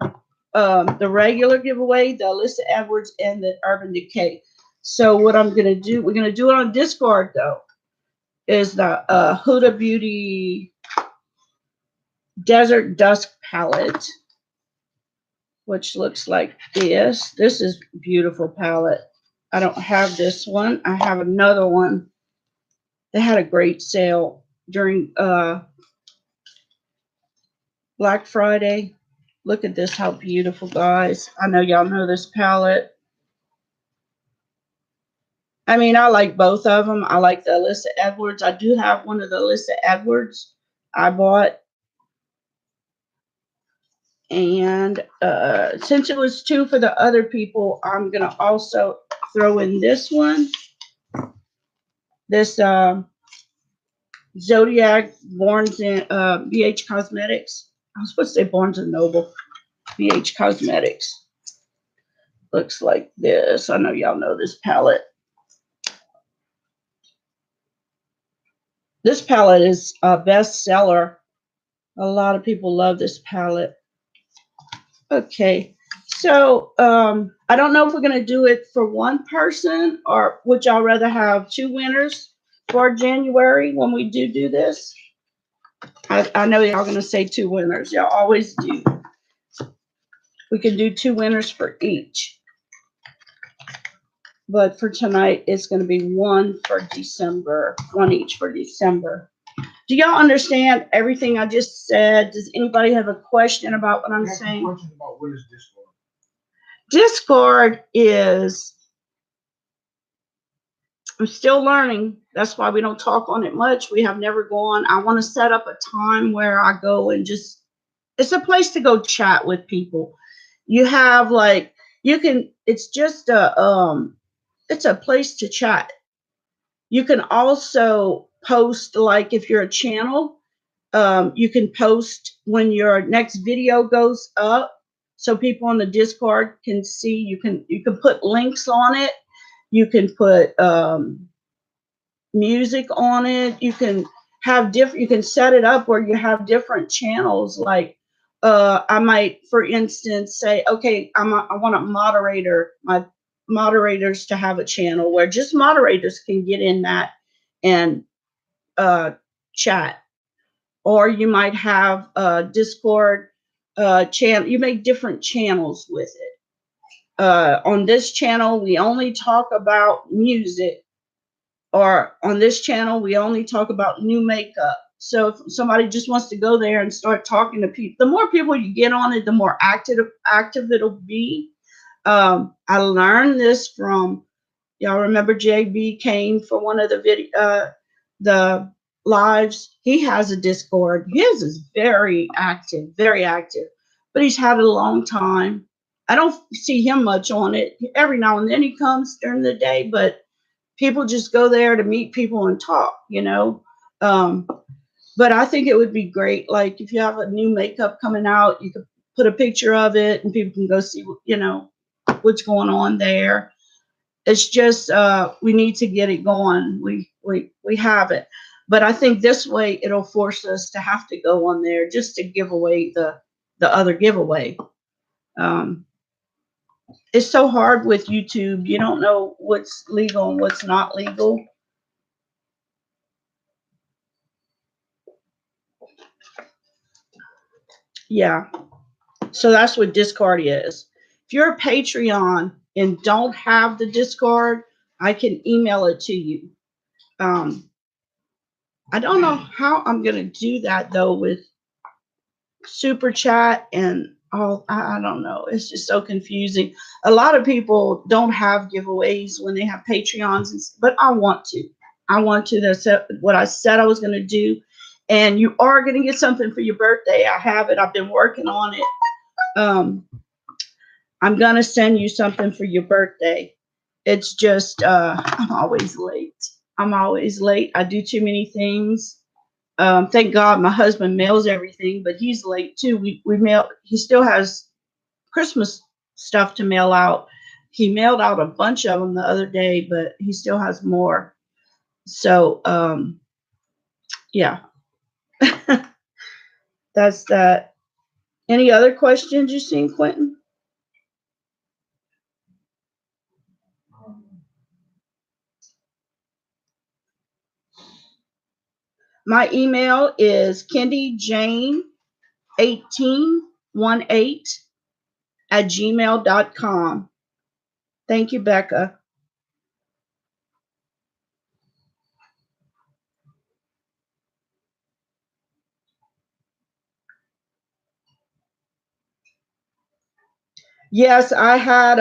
the regular giveaway, the Alyssa Edwards and the Urban Decay. So what I'm going to do, we're going to do it on Discord though, is the Huda Beauty Desert Dusk palette, which looks like this. This is a beautiful palette. I don't have this one. I have another one. They had a great sale during Black Friday. Look at this, how beautiful, guys. I know y'all know this palette. I mean, I like both of them. I like the Alyssa Edwards. I do have one of the Alyssa Edwards I bought. And since it was 2 for the other people, I'm going to also throw in this one. This Zodiac Barnes and BH Cosmetics. I was supposed to say Barnes and Noble. BH Cosmetics. Looks like this. I know y'all know this palette. This palette is a bestseller. A lot of people love this palette. Okay, so I don't know if we're going to do it for one person, or would y'all rather have 2 winners for January when we do this? I know y'all going to say 2 winners. Y'all always do. We can do 2 winners for each. But for tonight, it's going to be 1 for December, 1 each for December. Do y'all understand everything I just said? Does anybody have a question about what I'm saying? Question about what is Discord? Discord is, I'm still learning. That's why we don't talk on it much. We have never gone. I want to set up a time where I go and just, it's a place to go chat with people. You have like, you can, it's just it's a place to chat. You can also post, like if you're a channel, you can post when your next video goes up, so people on the Discord can see. You can put links on it. You can put music on it. You can have different. You can set it up where you have different channels. Like I might, for instance, say, okay, I want a moderator. My moderators to have a channel where just moderators can get in that and chat. Or you might have a Discord channel. You make different channels with it. On this channel, we only talk about music. Or on this channel, we only talk about new makeup. So if somebody just wants to go there and start talking to people, the more people you get on it, the more active it'll be. I learned this from, y'all remember JB came for one of the lives. He has a Discord. His is very active, but he's had it a long time. I don't see him much on it. Every now and then he comes during the day, but people just go there to meet people and talk, you know. But I think it would be great, like if you have a new makeup coming out, you could put a picture of it and people can go see, you know, what's going on there. It's just we need to get it going. We have it, but I think this way it'll force us to have to go on there just to give away the other giveaway. It's so hard with YouTube. You don't know what's legal and what's not legal. Yeah. So that's what Discord is. If you're a Patreon and don't have the Discord, I can email it to you. I don't know how I'm going to do that though with super chat and all. I don't know. It's just so confusing. A lot of people don't have giveaways when they have Patreons, but I want to. That's what I said I was going to do. And you are going to get something for your birthday. I have it. I've been working on it. I'm going to send you something for your birthday. It's just, I'm always late. I do too many things. Thank God my husband mails everything, but he's late too. We mail, he still has Christmas stuff to mail out. He mailed out a bunch of them the other day, but he still has more. So, yeah, that's that. Any other questions you seen, Quentin? My email is kendyjane1818@gmail.com. Thank you, Becca. Yes, I had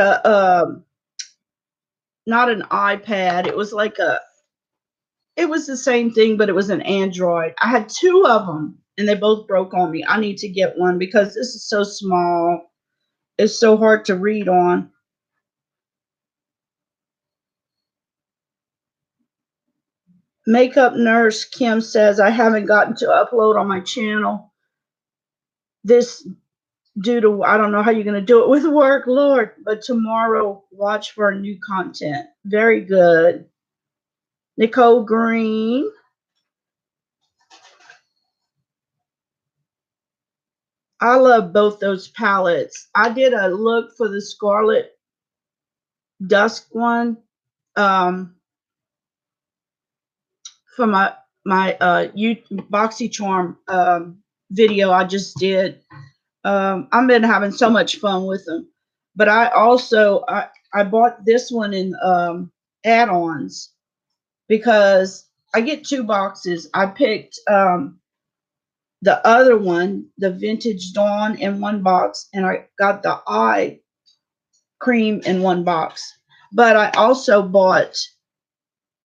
not an iPad. It was like it was the same thing, but it was an Android. I had 2 of them. and they both broke on me. I need to get one because this is so small. It's so hard to read on. Makeup Nurse Kim says, I haven't gotten to upload on my channel. This due to, I don't know how you're going to do it with work, Lord, but tomorrow watch for new content. Very good. Nicole Green. I love both those palettes. I did a look for the Scarlet Dusk one for my BoxyCharm video I just did. I've been having so much fun with them. But I also I bought this one in add-ons because I get 2 boxes. I picked the other one, the Vintage Dawn, in one box, and I got the eye cream in one box. But I also bought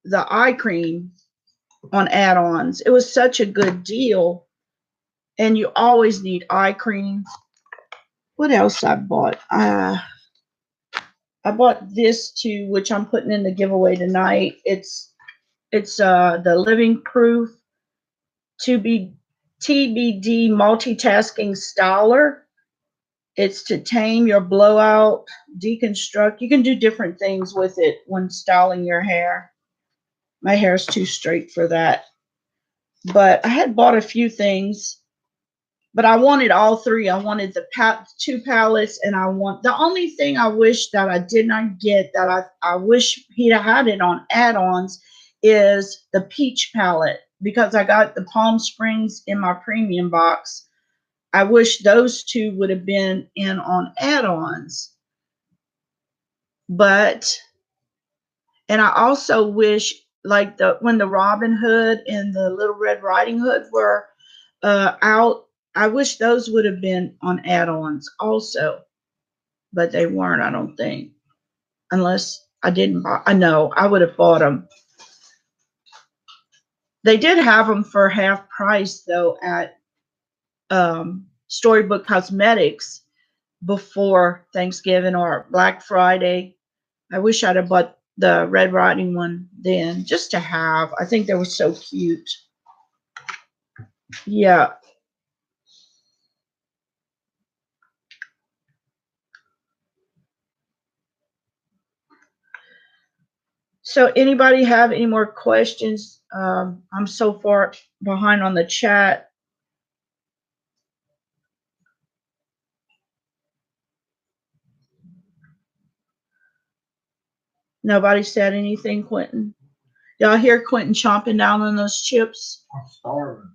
the eye cream on add-ons. It was such a good deal, and you always need eye cream. What else I bought? I bought this too, which I'm putting in the giveaway tonight. It's the Living Proof TBD Multitasking Styler. It's to tame your blowout, deconstruct. You can do different things with it when styling your hair. My hair is too straight for that. But I had bought a few things, but I wanted all 3. I wanted the 2 palettes, and the only thing I wish that I did not get that I wish he'd had it on add-ons is the peach palette, because I got the Palm Springs in my premium box. I wish those 2 would have been in on add-ons. And I also wish, like when the Robin Hood and the Little Red Riding Hood were out, I wish those would have been on add-ons also, but they weren't, I don't think, unless I didn't buy. I know I would have bought them. They did have them for half price though at Storybook Cosmetics before Thanksgiving or Black Friday. I wish I'd have bought the Red Riding one then, just to have. I think they were so cute. Yeah. So anybody have any more questions? I'm so far behind on the chat. Nobody said anything, Quentin. Y'all hear Quentin chomping down on those chips? I'm starving.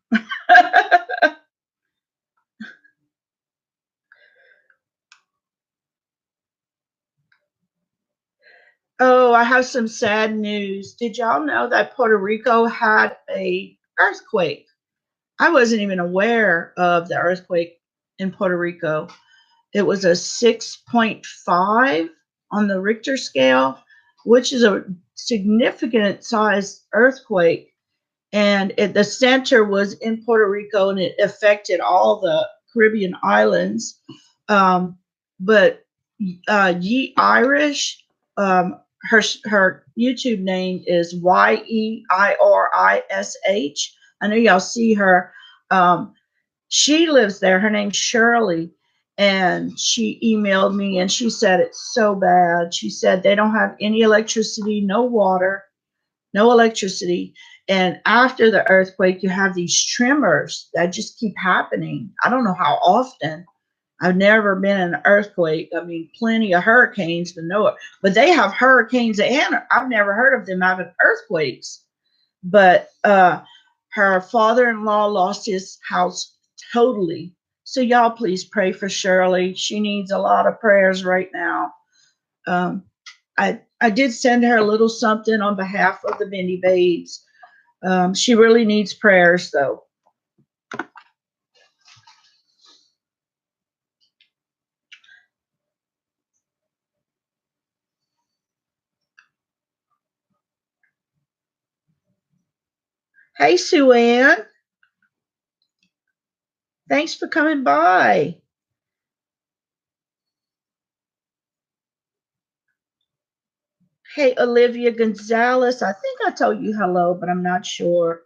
Oh, I have some sad news. Did y'all know that Puerto Rico had an earthquake? I wasn't even aware of the earthquake in Puerto Rico. It was a 6.5 on the Richter scale, which is a significant size earthquake. And the center was in Puerto Rico, and it affected all the Caribbean islands. But Ye Irish, her YouTube name is Yeirish. I know y'all see her. She lives there. Her name's Shirley. And she emailed me and she said it's so bad. She said they don't have any electricity, no water, no electricity. And after the earthquake, you have these tremors that just keep happening. I don't know how often. I've never been in an earthquake. I mean, plenty of hurricanes, but they have hurricanes, and I've never heard of them having earthquakes. But her father-in-law lost his house totally. So y'all please pray for Shirley. She needs a lot of prayers right now. I did send her a little something on behalf of the Bendy Babes. She really needs prayers though. Hey, Sue Ann. Thanks for coming by. Hey, Olivia Gonzalez. I think I told you hello, but I'm not sure.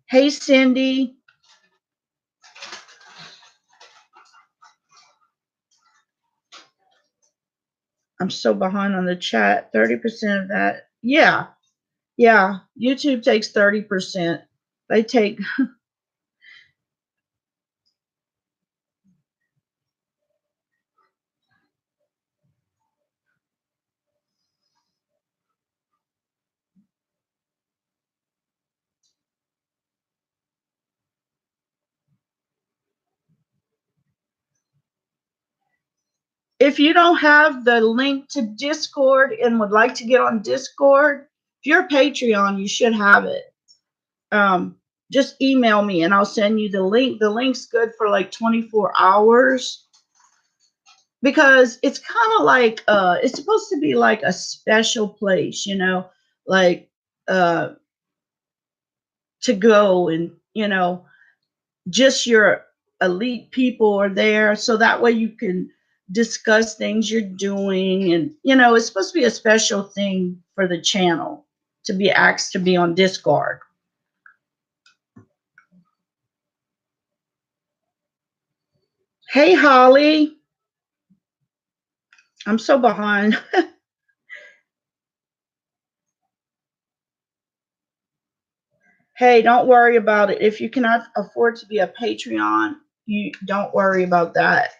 Hey, Cindy. I'm so behind on the chat. 30% of that. Yeah. Yeah. YouTube takes 30%. They take. If you don't have the link to Discord and would like to get on Discord, if you're a Patreon, you should have it. Just email me and I'll send you the link. The link's good for like 24 hours because it's kind of like it's supposed to be like a special place, you know, like to go and, you know, just your elite people are there so that way you can discuss things you're doing, and you know it's supposed to be a special thing for the channel to be asked to be on Discord. Hey Holly, I'm so behind. Hey, don't worry about it. If you cannot afford to be a Patreon, you don't worry about that.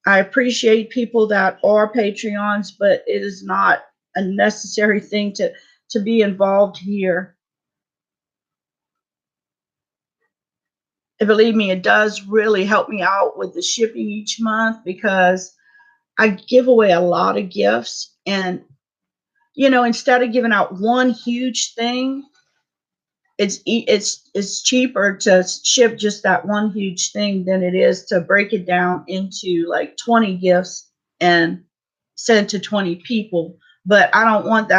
I appreciate people that are Patreons, but it is not a necessary thing to be involved here. And believe me, it does really help me out with the shipping each month because I give away a lot of gifts. And, you know, instead of giving out one huge thing, it's cheaper to ship just that one huge thing than it is to break it down into like 20 gifts and send to 20 people. But I don't want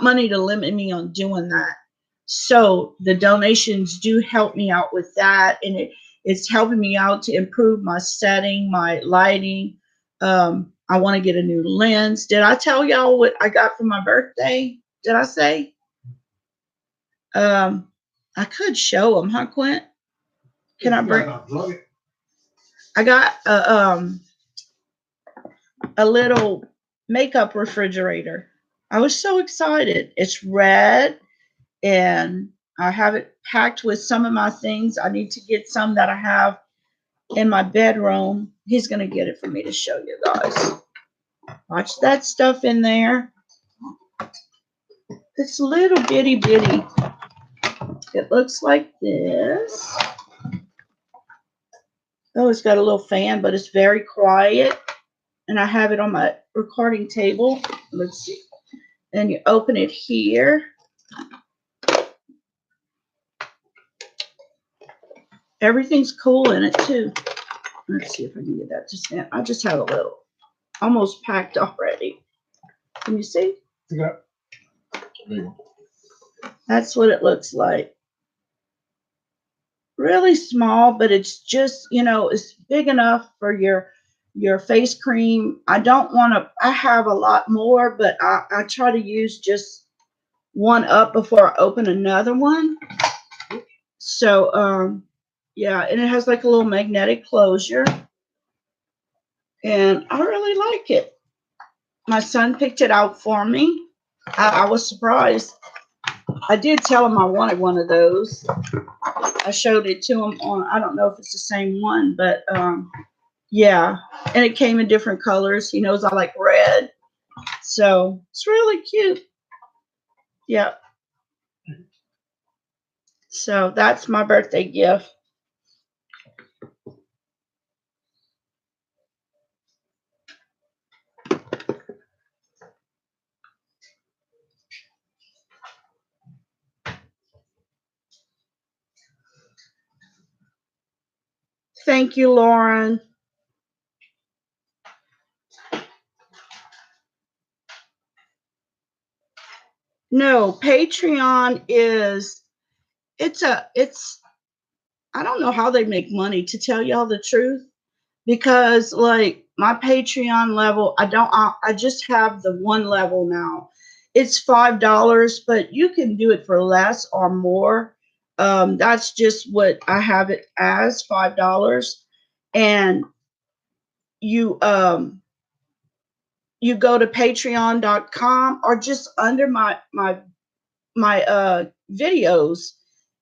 money to limit me on doing that. So the donations do help me out with that, and it's helping me out to improve my setting, my lighting. I want to get a new lens. Did I tell y'all what I got for my birthday? Did I say? I could show them, huh, Quint? Can I bring? I got a little makeup refrigerator. I was so excited. It's red, and I have it packed with some of my things. I need to get some that I have in my bedroom. He's going to get it for me to show you guys. Watch that stuff in there. It's little bitty bitty. It looks like this. Oh, it's got a little fan, but it's very quiet. And I have it on my recording table. Let's see. And you open it here. Everything's cool in it too. Let's see if I can get that to stand. I just have a little, almost packed already. Can you see? Yeah. That's what it looks like. Really small, but it's just, you know, it's big enough for your face cream. I don't want to, I have a lot more, but I try to use just one up before I open another one. So, yeah, and it has like a little magnetic closure. And I really like it. My son picked it out for me. I was surprised. I did tell him I wanted one of those. I showed it to him on, I don't know if it's the same one, but yeah. And it came in different colors. He knows I like red. So it's really cute. Yeah. So that's my birthday gift. Thank you, Lauren. No, Patreon is it's I don't know how they make money, to tell y'all the truth, because like my Patreon level, I just have the one level now. It's $5, but you can do it for less or more. That's just what I have it as, $5. And you you go to patreon.com, or just under my videos,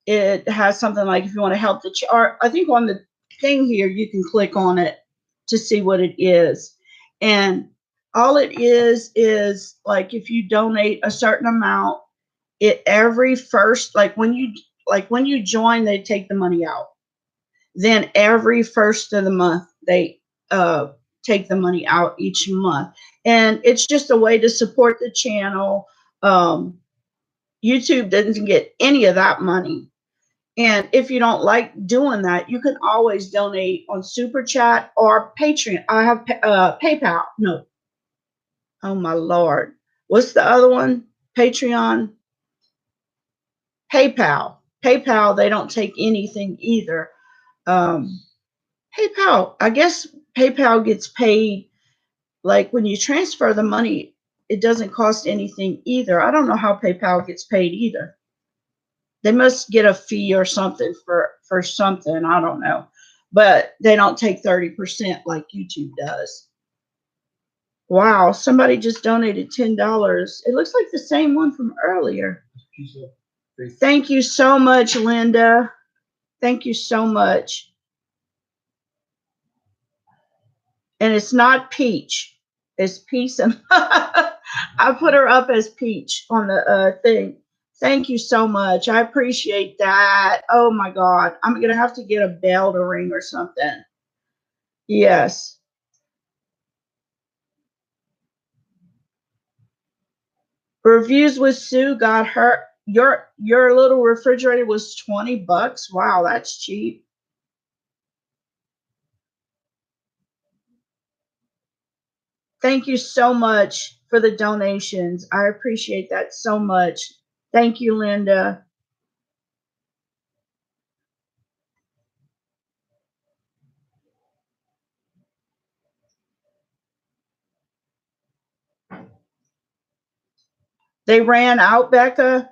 it has something like, if you want to help or I think on the thing here, you can click on it to see what it is. And all it is like, if you donate a certain amount, it every first, like when you join, they take the money out. Then every first of the month, they take the money out each month. And it's just a way to support the channel. YouTube doesn't get any of that money. And if you don't like doing that, you can always donate on Super Chat or Patreon. I have PayPal. No. Oh, my Lord. What's the other one? Patreon. PayPal. PayPal, they don't take anything either. PayPal, I guess PayPal gets paid, like when you transfer the money, it doesn't cost anything either. I don't know how PayPal gets paid either. They must get a fee or something for something. I don't know. But they don't take 30% like YouTube does. Wow, somebody just donated $10. It looks like the same one from earlier. Thank you so much, Linda. Thank you so much. And it's not Peach. It's Peace. And I put her up as Peach on the thing. Thank you so much. I appreciate that. Oh my God. I'm going to have to get a bell to ring or something. Yes. Reviews with Sue got her. Your little refrigerator was $20. Wow, that's cheap. Thank you so much for the donations. I appreciate that so much. Thank you, Linda. They ran out, Becca.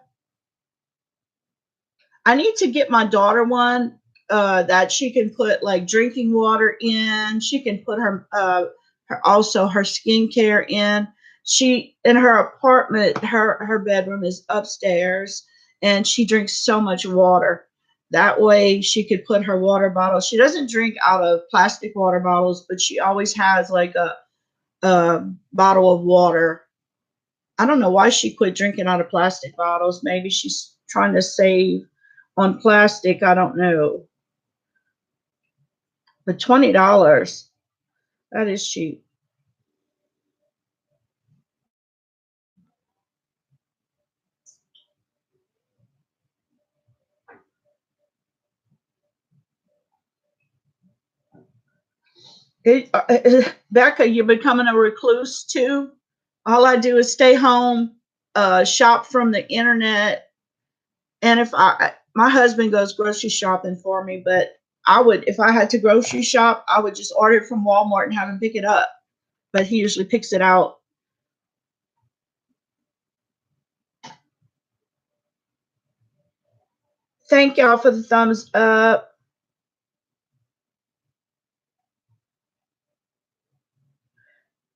I need to get my daughter one that she can put like drinking water in. She can put her also her skincare in. She, in her apartment, her bedroom is upstairs, and she drinks so much water. That way she could put her water bottle. She doesn't drink out of plastic water bottles, but she always has like a bottle of water. I don't know why she quit drinking out of plastic bottles. Maybe she's trying to save on plastic. I don't know. But $20, that is cheap. Becca, you're becoming a recluse too. All I do is stay home, shop from the internet, and if my husband goes grocery shopping for me, but I would, if I had to grocery shop, I would just order it from Walmart and have him pick it up. But he usually picks it out. Thank y'all for the thumbs up.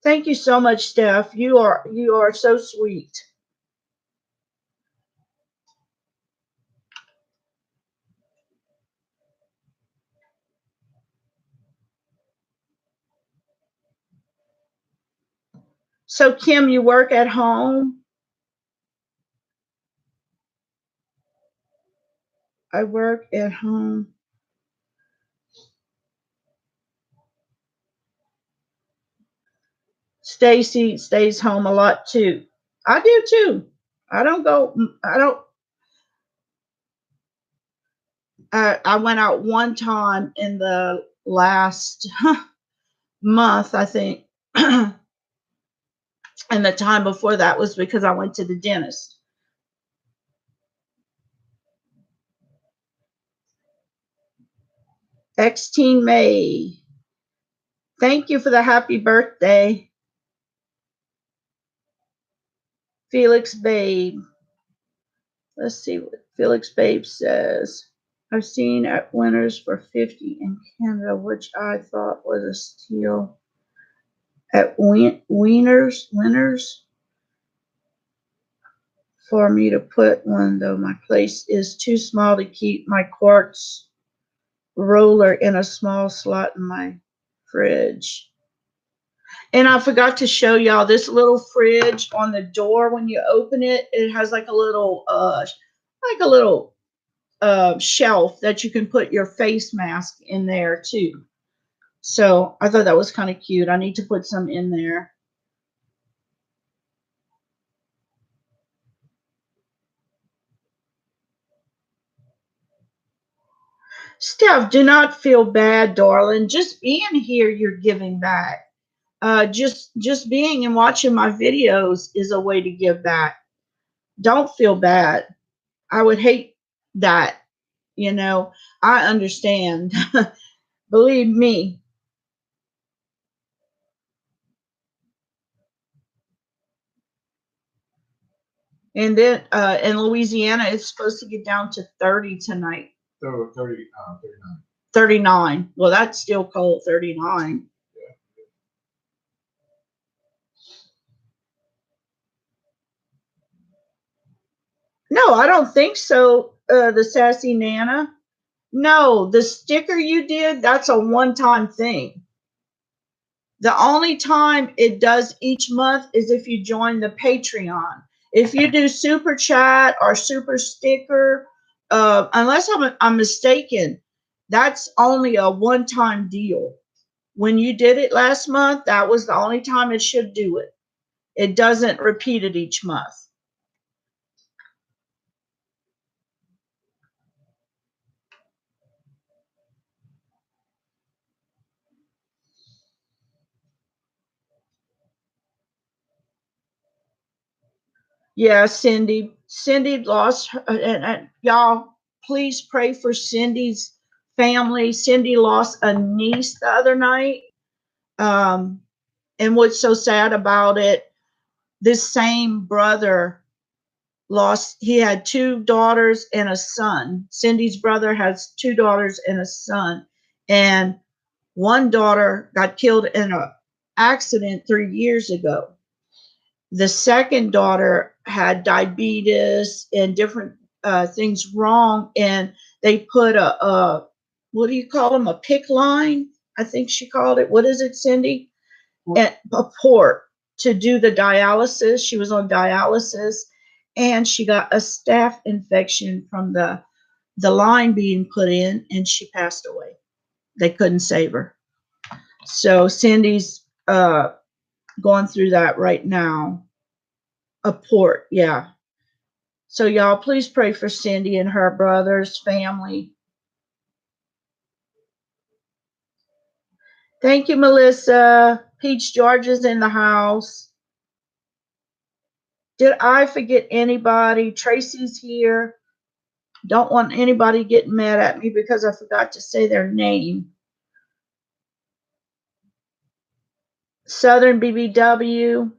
Thank you so much, Steph. You are so sweet. So Kim, you work at home? I work at home. Stacy stays home a lot too. I do too. I don't go. I went out one time in the last month, I think. And the time before that was because I went to the dentist. X-Teen May. Thank you for the happy birthday. Felix Babe. Let's see what Felix Babe says. I've seen at Winners for 50 in Canada, which I thought was a steal. At Winners for me to put one, though my place is too small to keep my quartz roller in a small slot in my fridge. And I forgot to show y'all this little fridge on the door. When you open it, it has like a little shelf that you can put your face mask in there too. So I thought that was kind of cute. I need to put some in there. Steph, do not feel bad, darling. Just being here, you're giving back. Just being and watching my videos is a way to give back. Don't feel bad. I would hate that. You know, I understand. Believe me. And then in Louisiana, it's supposed to get down to 30 tonight. 39. 39. Well, that's still cold, 39. Yeah. No, I don't think so, the Sassy Nana. No, the sticker you did, that's a one-time thing. The only time it does each month is if you join the Patreon. If you do super chat or super sticker, unless I'm mistaken, that's only a one-time deal. When you did it last month, that was the only time it should do it. It doesn't repeat it each month. Yeah, Cindy. Cindy lost her, and y'all, please pray for Cindy's family. Cindy lost a niece the other night. And what's so sad about it, this same brother he had two daughters and a son. Cindy's brother has two daughters and a son. And one daughter got killed in an accident 3 years ago. The second daughter had diabetes and different things wrong, and they put a what do you call them? A PIC line, I think she called it. What is it, Cindy? And a port to do the dialysis. She was on dialysis, and she got a staph infection from the line being put in, and she passed away. They couldn't save her. So Cindy's going through that right now. A port, yeah. So y'all, please pray for Cindy and her brother's family. Thank you, Melissa. Peach George is in the house. Did I forget anybody? Tracy's here. Don't want anybody getting mad at me because I forgot to say their name. Southern BBW,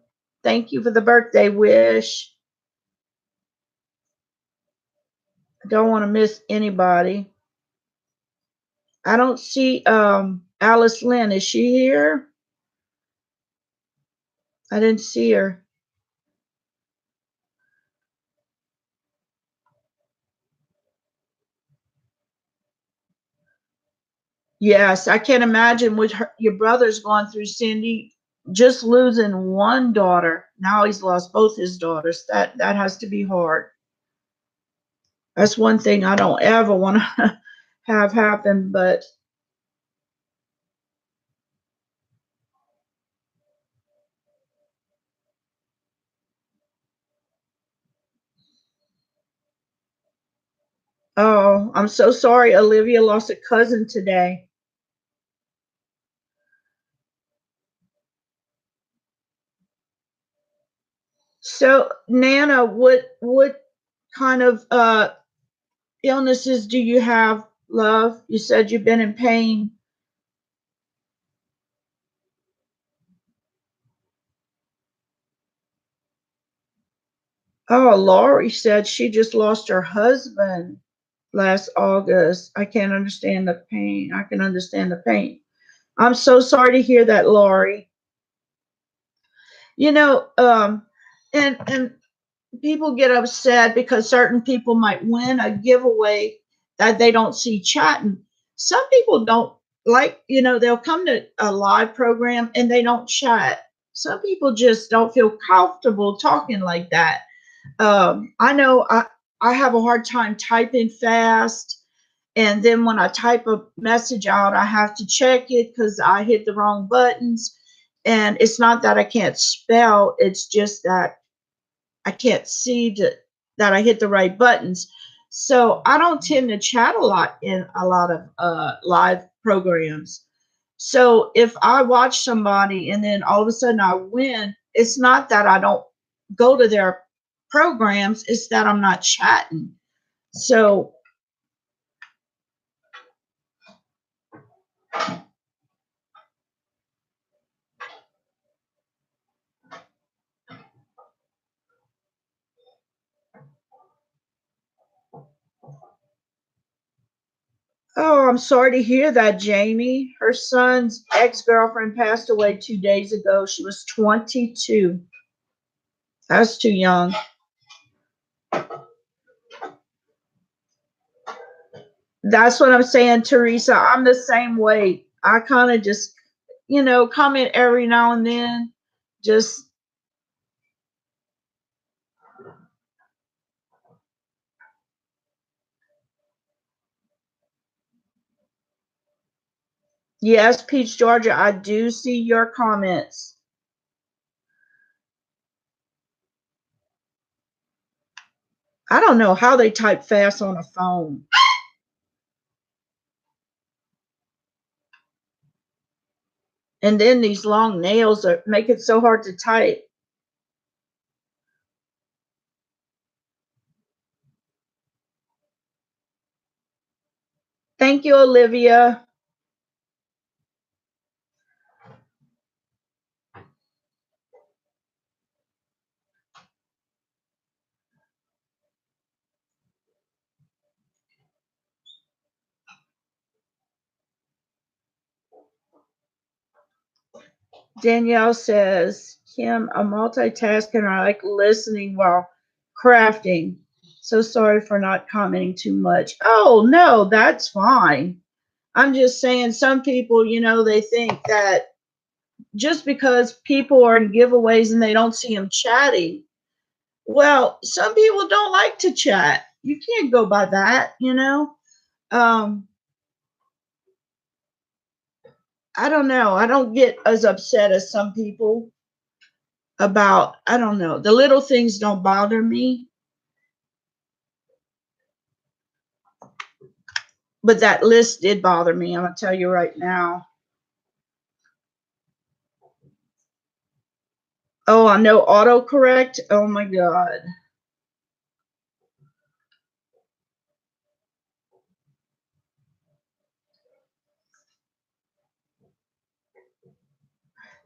thank you for the birthday wish. I don't want to miss anybody. I don't see Alice Lynn. Is she here? I didn't see her. Yes, I can't imagine what your brother's gone through, Cindy. Just losing one daughter. Now he's lost both his daughters. That has to be hard. That's one thing I don't ever want to have happen, but oh, I'm so sorry. Olivia lost a cousin today. So, Nana, what kind of illnesses do you have love? You said you've been in pain. Oh, Laurie said she just lost her husband last August. I can't understand the pain. I can understand the pain. I'm so sorry to hear that, Laurie. You know, and people get upset because certain people might win a giveaway that they don't see chatting. Some people don't like, they'll come to a live program and they don't chat. Some people just don't feel comfortable talking like that. I know I have a hard time typing fast. And then when I type a message out, I have to check it because I hit the wrong buttons. And it's not that I can't spell, it's just that I can't see that I hit the right buttons. So I don't tend to chat a lot in a lot of live programs. So if I watch somebody and then all of a sudden I win, it's not that I don't go to their programs, it's that I'm not chatting. So oh, I'm sorry to hear that, Jamie. Her son's ex-girlfriend passed away 2 days ago. She was 22. That's too young. That's what I'm saying, Teresa. I'm the same way. I kind of just, comment every now and then. Just, yes, Peach Georgia, I do see your comments. I don't know how they type fast on a phone. And then these long nails make it so hard to type. Thank you, Olivia. Danielle says, Kim, a multitasker, I like listening while crafting. So sorry for not commenting too much. Oh, no, that's fine. I'm just saying some people, they think that just because people are in giveaways and they don't see them chatting, well, some people don't like to chat. You can't go by that, I don't know. I don't get as upset as some people about, I don't know. The little things don't bother me. But that list did bother me. I'm going to tell you right now. Oh, I know autocorrect. Oh my God.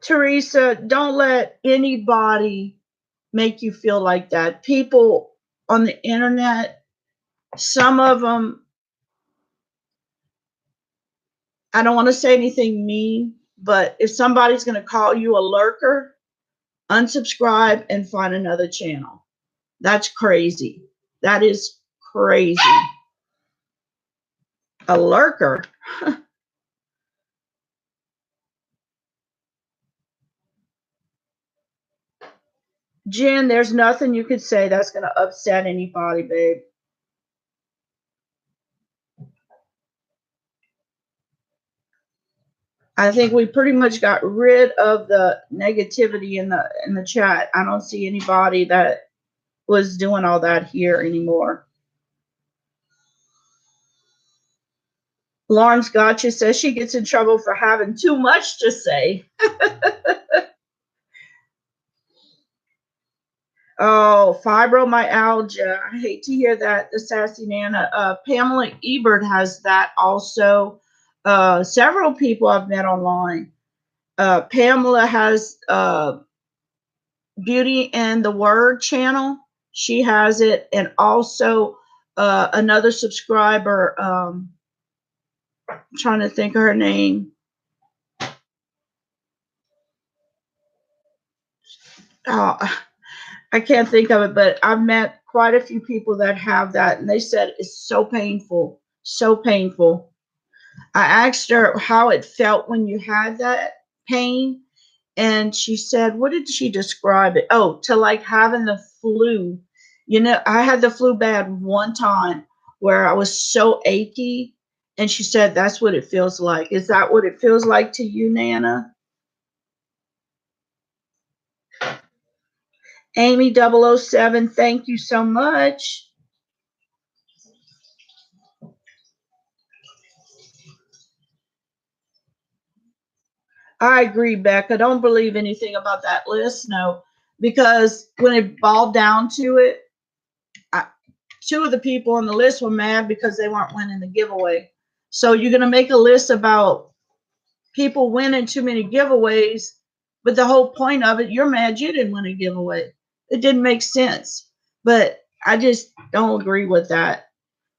Teresa, don't let anybody make you feel like that. People on the internet, some of them, I don't want to say anything mean, but if somebody's going to call you a lurker, unsubscribe and find another channel. That's crazy. That is crazy. A lurker. Jen, there's nothing you could say that's going to upset anybody, babe. I think we pretty much got rid of the negativity in the chat. I don't see anybody that was doing all that here anymore. Lawrence Gotcha says she gets in trouble for having too much to say. Oh, fibromyalgia. I hate to hear that. The sassy Nana. Pamela Ebert has that also. Several people I've met online. Pamela has Beauty and the Word channel. She has it, and also another subscriber. I'm trying to think of her name. Oh, I can't think of it, but I've met quite a few people that have that, and they said it's so painful, so painful. I asked her how it felt when you had that pain, and she said, what did she describe it? Oh, to like having the flu. You know, I had the flu bad one time where I was so achy, and she said that's what it feels like. Is that what it feels like to you, Nana? Amy 007, thank you so much. I agree, Becca. Don't believe anything about that list, no, because when it boiled down to it, two of the people on the list were mad because they weren't winning the giveaway. So you're going to make a list about people winning too many giveaways, but the whole point of it, you're mad you didn't win a giveaway. It didn't make sense. But I just don't agree with that,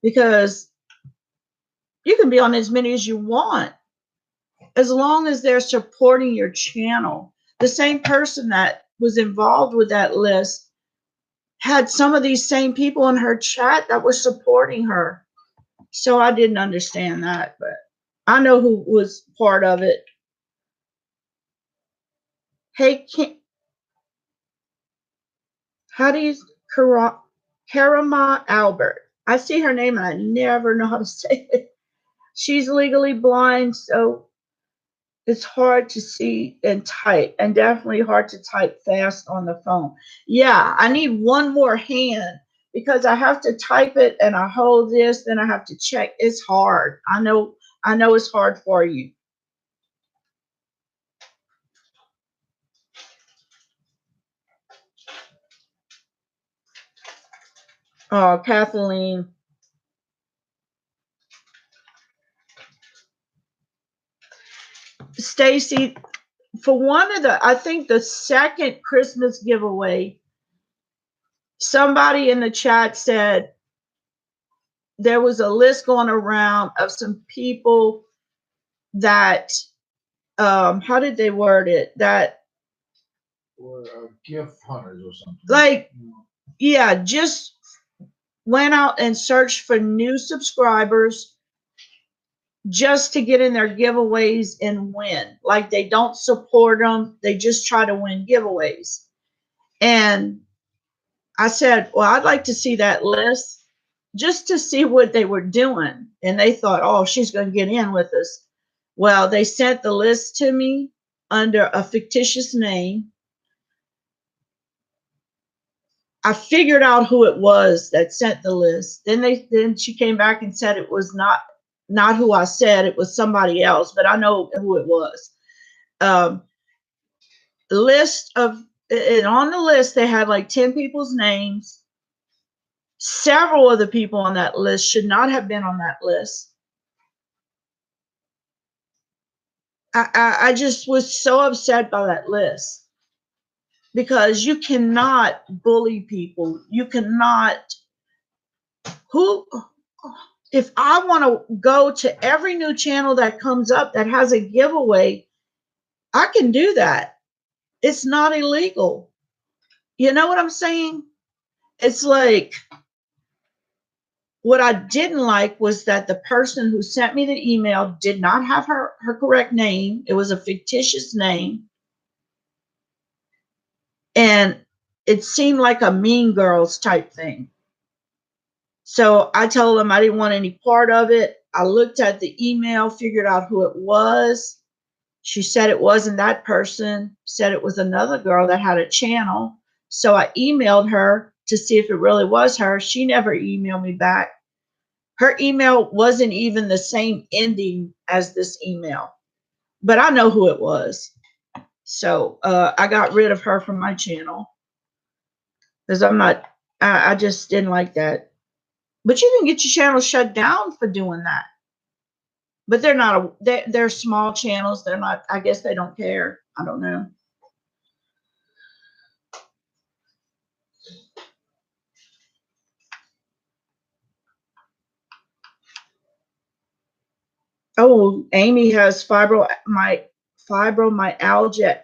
because you can be on as many as you want as long as they're supporting your channel. The same person that was involved with that list had some of these same people in her chat that were supporting her. So I didn't understand that, but I know who was part of it. Hey, how do you, Karama Albert. I see her name and I never know how to say it. She's legally blind, so it's hard to see and type, and definitely hard to type fast on the phone. Yeah, I need one more hand because I have to type it and I hold this, then I have to check. It's hard. I know it's hard for you. Oh, Kathleen. Stacy, for one of the, I think the second Christmas giveaway, somebody in the chat said there was a list going around of some people that, how did they word it? That Or gift hunters or something. like, yeah, just went out and searched for new subscribers just to get in their giveaways and win. Like they don't support them, they just try to win giveaways. And I said, well, I'd like to see that list just to see what they were doing. And they thought, oh, she's going to get in with us. Well, they sent the list to me under a fictitious name. I figured out who it was that sent the list. Then she came back and said it was not who I said, it was somebody else, but I know who it was. List of, and on the list they had like 10 people's names. Several of the people on that list should not have been on that list. I just was so upset by that list, because you cannot bully people. You cannot, who, if I want to go to every new channel that comes up that has a giveaway, I can do that. It's not illegal. You know what I'm saying? It's like, what I didn't like was that the person who sent me the email did not have her correct name. It was a fictitious name. And it seemed like a Mean Girls type thing. So I told them I didn't want any part of it. I looked at the email, figured out who it was. She said it wasn't that person, said it was another girl that had a channel. So I emailed her to see if it really was her. She never emailed me back. Her email wasn't even the same ending as this email, but I know who it was. So I got rid of her from my channel. because I just didn't like that. But you can get your channel shut down for doing that. But they're not, they're small channels. They're not, I guess they don't care. I don't know. Oh, Amy has fibromyalgia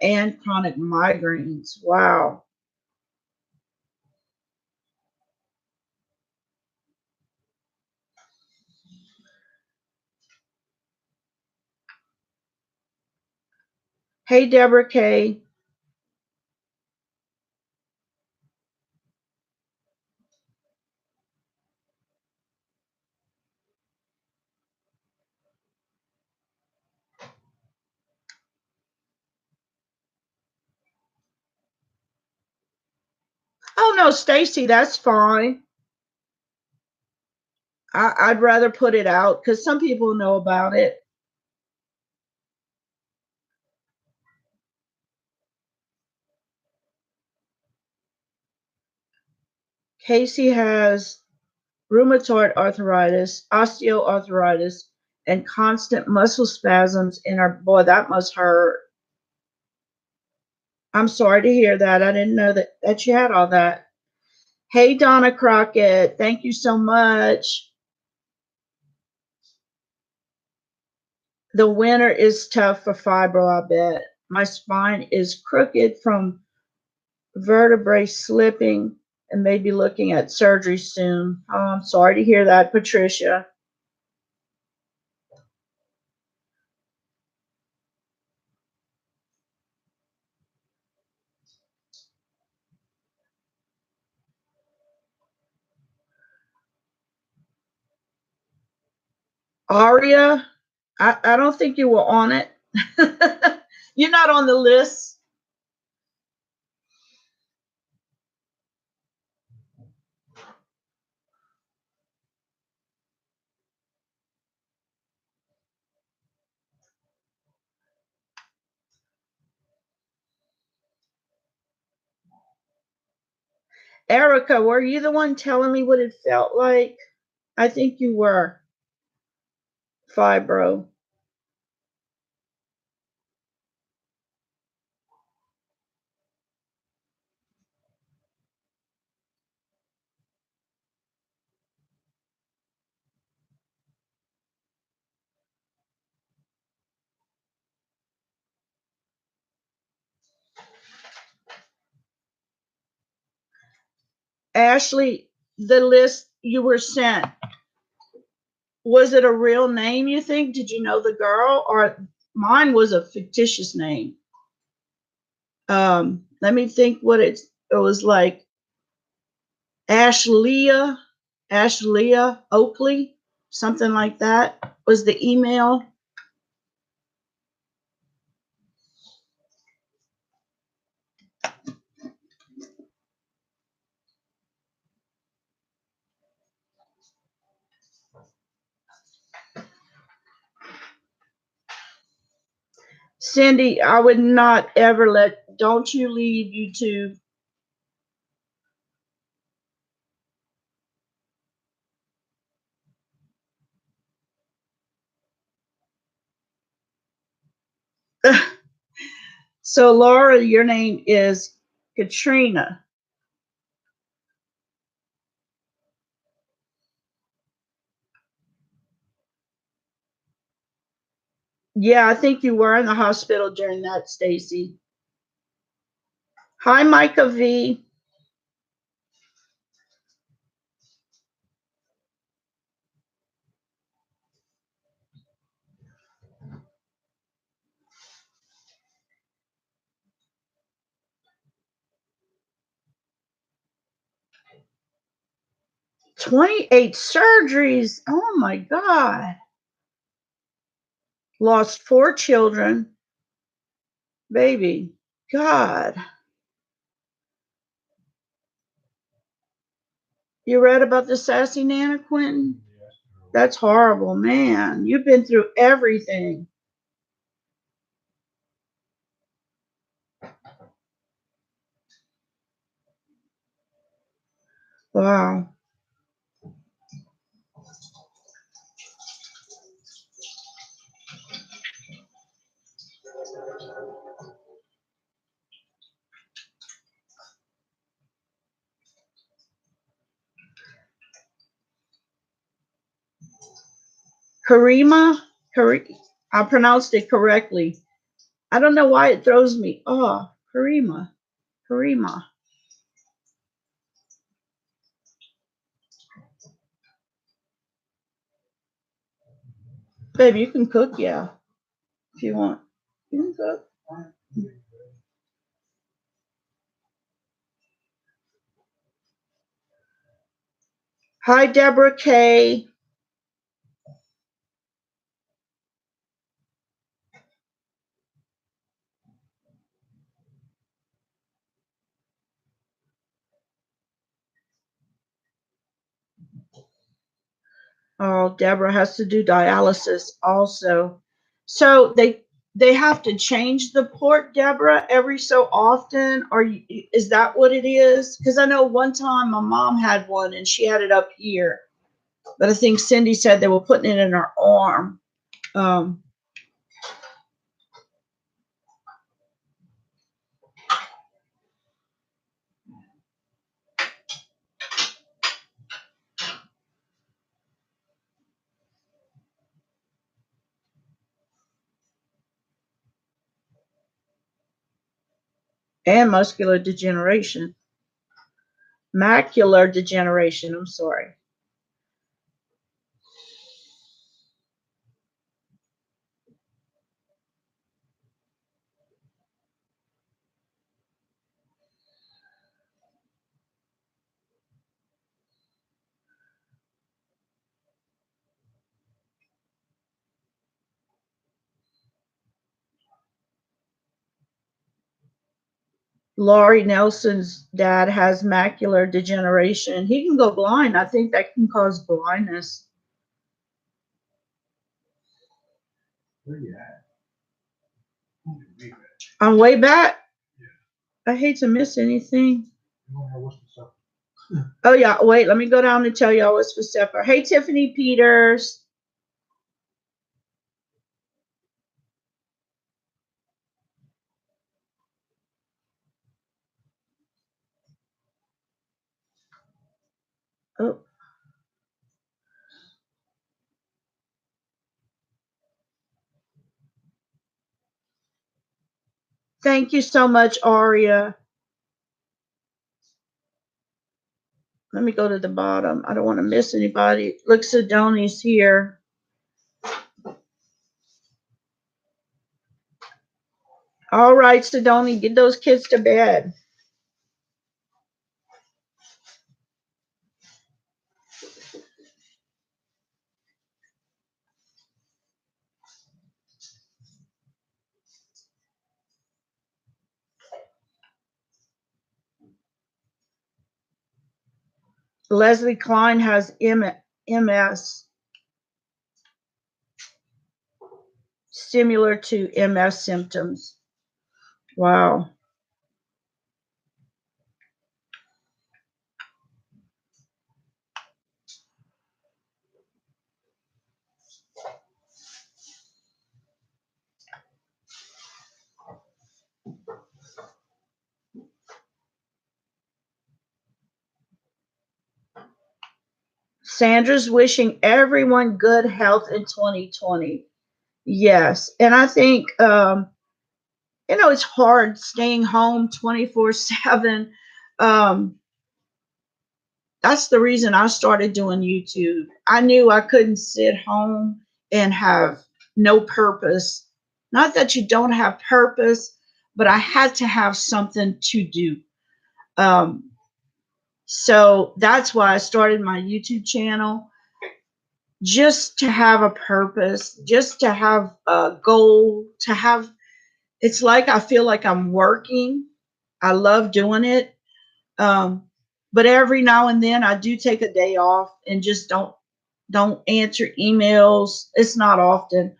and chronic migraines. Wow. Hey, Deborah K. Oh no, Stacy, that's fine. I'd rather put it out because some people know about it. Casey has rheumatoid arthritis, osteoarthritis, and constant muscle spasms in her. Boy, that must hurt. I'm sorry to hear that. I didn't know that you had all that. Hey, Donna Crockett, thank you so much. The winter is tough for fibro, I bet. My spine is crooked from vertebrae slipping and maybe looking at surgery soon. Oh, I'm sorry to hear that, Patricia. Aria, I don't think you were on it. You're not on the list. Erica, were you the one telling me what it felt like? I think you were. Fibro. Ashley, the list you were sent, was it a real name, you think? Did you know the girl? Or mine was a fictitious name. Let me think what it was like. Ashleah Oakley, something like that was the email. Cindy, I would not ever don't you leave YouTube. So Laura, your name is Katrina. Yeah, I think you were in the hospital during that, Stacy. Hi, Micah V. $28 surgeries. Oh my God. Lost 4 children. Baby. God. You read about the sassy Nana, Quentin? That's horrible, man. You've been through everything. Wow. Karima? I pronounced it correctly. I don't know why it throws me. Oh, Karima. Karima. Babe, you can cook, yeah, if you want. You can cook. Hi, Deborah K. Oh, Deborah has to do dialysis also. So they have to change the port, Deborah, every so often, or is that what it is? Because I know one time my mom had one and she had it up here, but I think Cindy said they were putting it in her arm. And muscular degeneration. Macular degeneration, I'm sorry. Laurie Nelson's dad has macular degeneration. He can go blind. I think that can cause blindness. Where you at? I'm way back. I hate to miss anything. Oh yeah, wait, let me go down and tell y'all what's for supper. Hey, Tiffany Peters. Oh. Thank you so much, Aria. Let me go to the bottom. I don't want to miss anybody. Look, Sidoni's here. All right, Sidoni, get those kids to bed. Leslie Klein has MS, similar to MS symptoms. Wow. Sandra's wishing everyone good health in 2020. Yes. And I think, it's hard staying home 24/7. That's the reason I started doing YouTube. I knew I couldn't sit home and have no purpose. Not that you don't have purpose, but I had to have something to do. So that's why I started my YouTube channel, just to have a purpose, just to have a goal, to have, it's like I feel like I'm working. I love doing it. But every now and then I do take a day off and just don't answer emails. It's not often,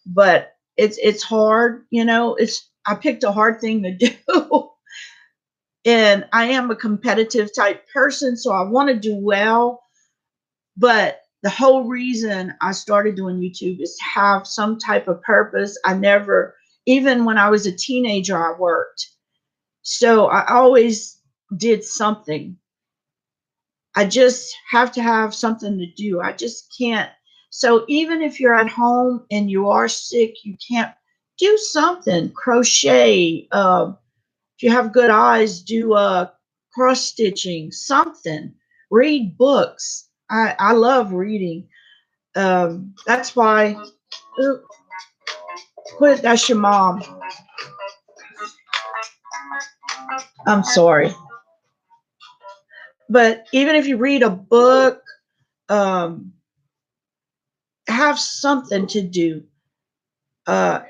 but it's hard, I picked a hard thing to do. And I am a competitive type person, so I want to do well. But the whole reason I started doing YouTube is to have some type of purpose. I never, even when I was a teenager, I worked. So I always did something. I just have to have something to do. I just can't. So even if you're at home and you are sick, you can't do something. Crochet. If you have good eyes, do cross stitching, something. Read books. I love reading. That's why. Ooh, quit. That's your mom. I'm sorry. But even if you read a book, um, have something to do. Uh,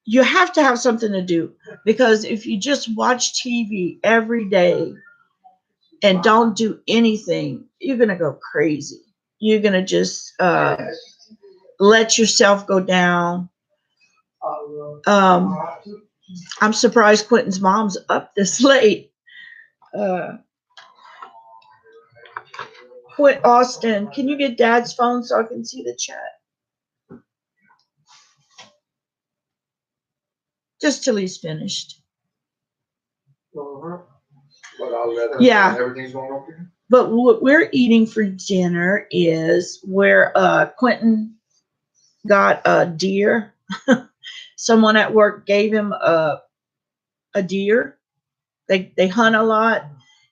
you have to have something to do, because if you just watch TV every day and don't do anything, you're gonna go crazy. You're gonna just let yourself go down. Um, I'm surprised Quentin's mom's up this late. Quit, Austin. Can you get Dad's phone so I can see the chat? Just till he's finished. But I'll let her Yeah. know everything's going okay. But what we're eating for dinner is where Quentin got a deer. Someone at work gave him a deer. They hunt a lot,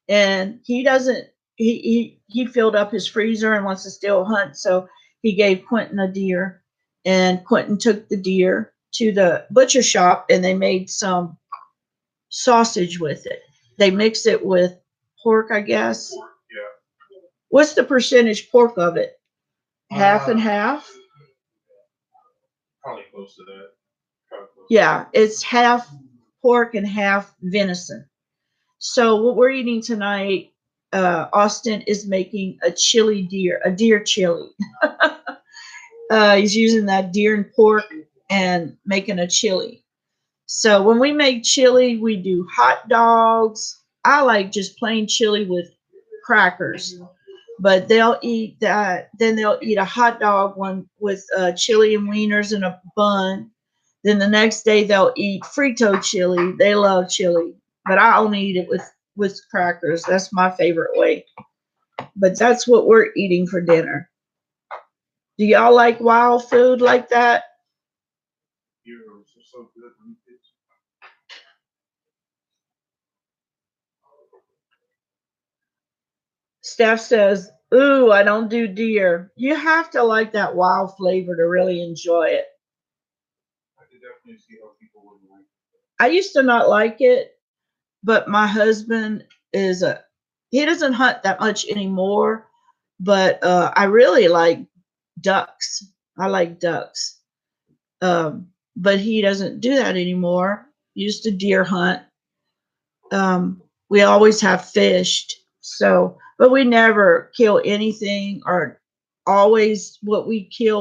and he doesn't. He filled up his freezer and wants to still hunt, so he gave Quentin a deer, and Quentin took the deer to the butcher shop, and they made some sausage with it. They mix it with pork, I guess. Yeah. What's the percentage pork of it? Half and half? Probably close to that. Yeah, it's half pork and half venison. So what we're eating tonight, Austin is making a deer chili. He's using that deer and pork and making a chili. So when we make chili, we do hot dogs. I like just plain chili with crackers, but they'll eat that. Then they'll eat a hot dog one with chili and wieners in a bun. Then the next day they'll eat Frito chili. They love chili, but I only eat it with crackers. That's my favorite way. But that's what we're eating for dinner. Do y'all like wild food like that? You're so good. Steph says, "Ooh, I don't do deer." You have to like that wild flavor to really enjoy it. I could definitely see how people would like it. I used to not like it, but my husband he doesn't hunt that much anymore, but I really like ducks. I like ducks. But he doesn't do that anymore. He used to deer hunt. We always have fished, so, but we never kill anything, or always what we kill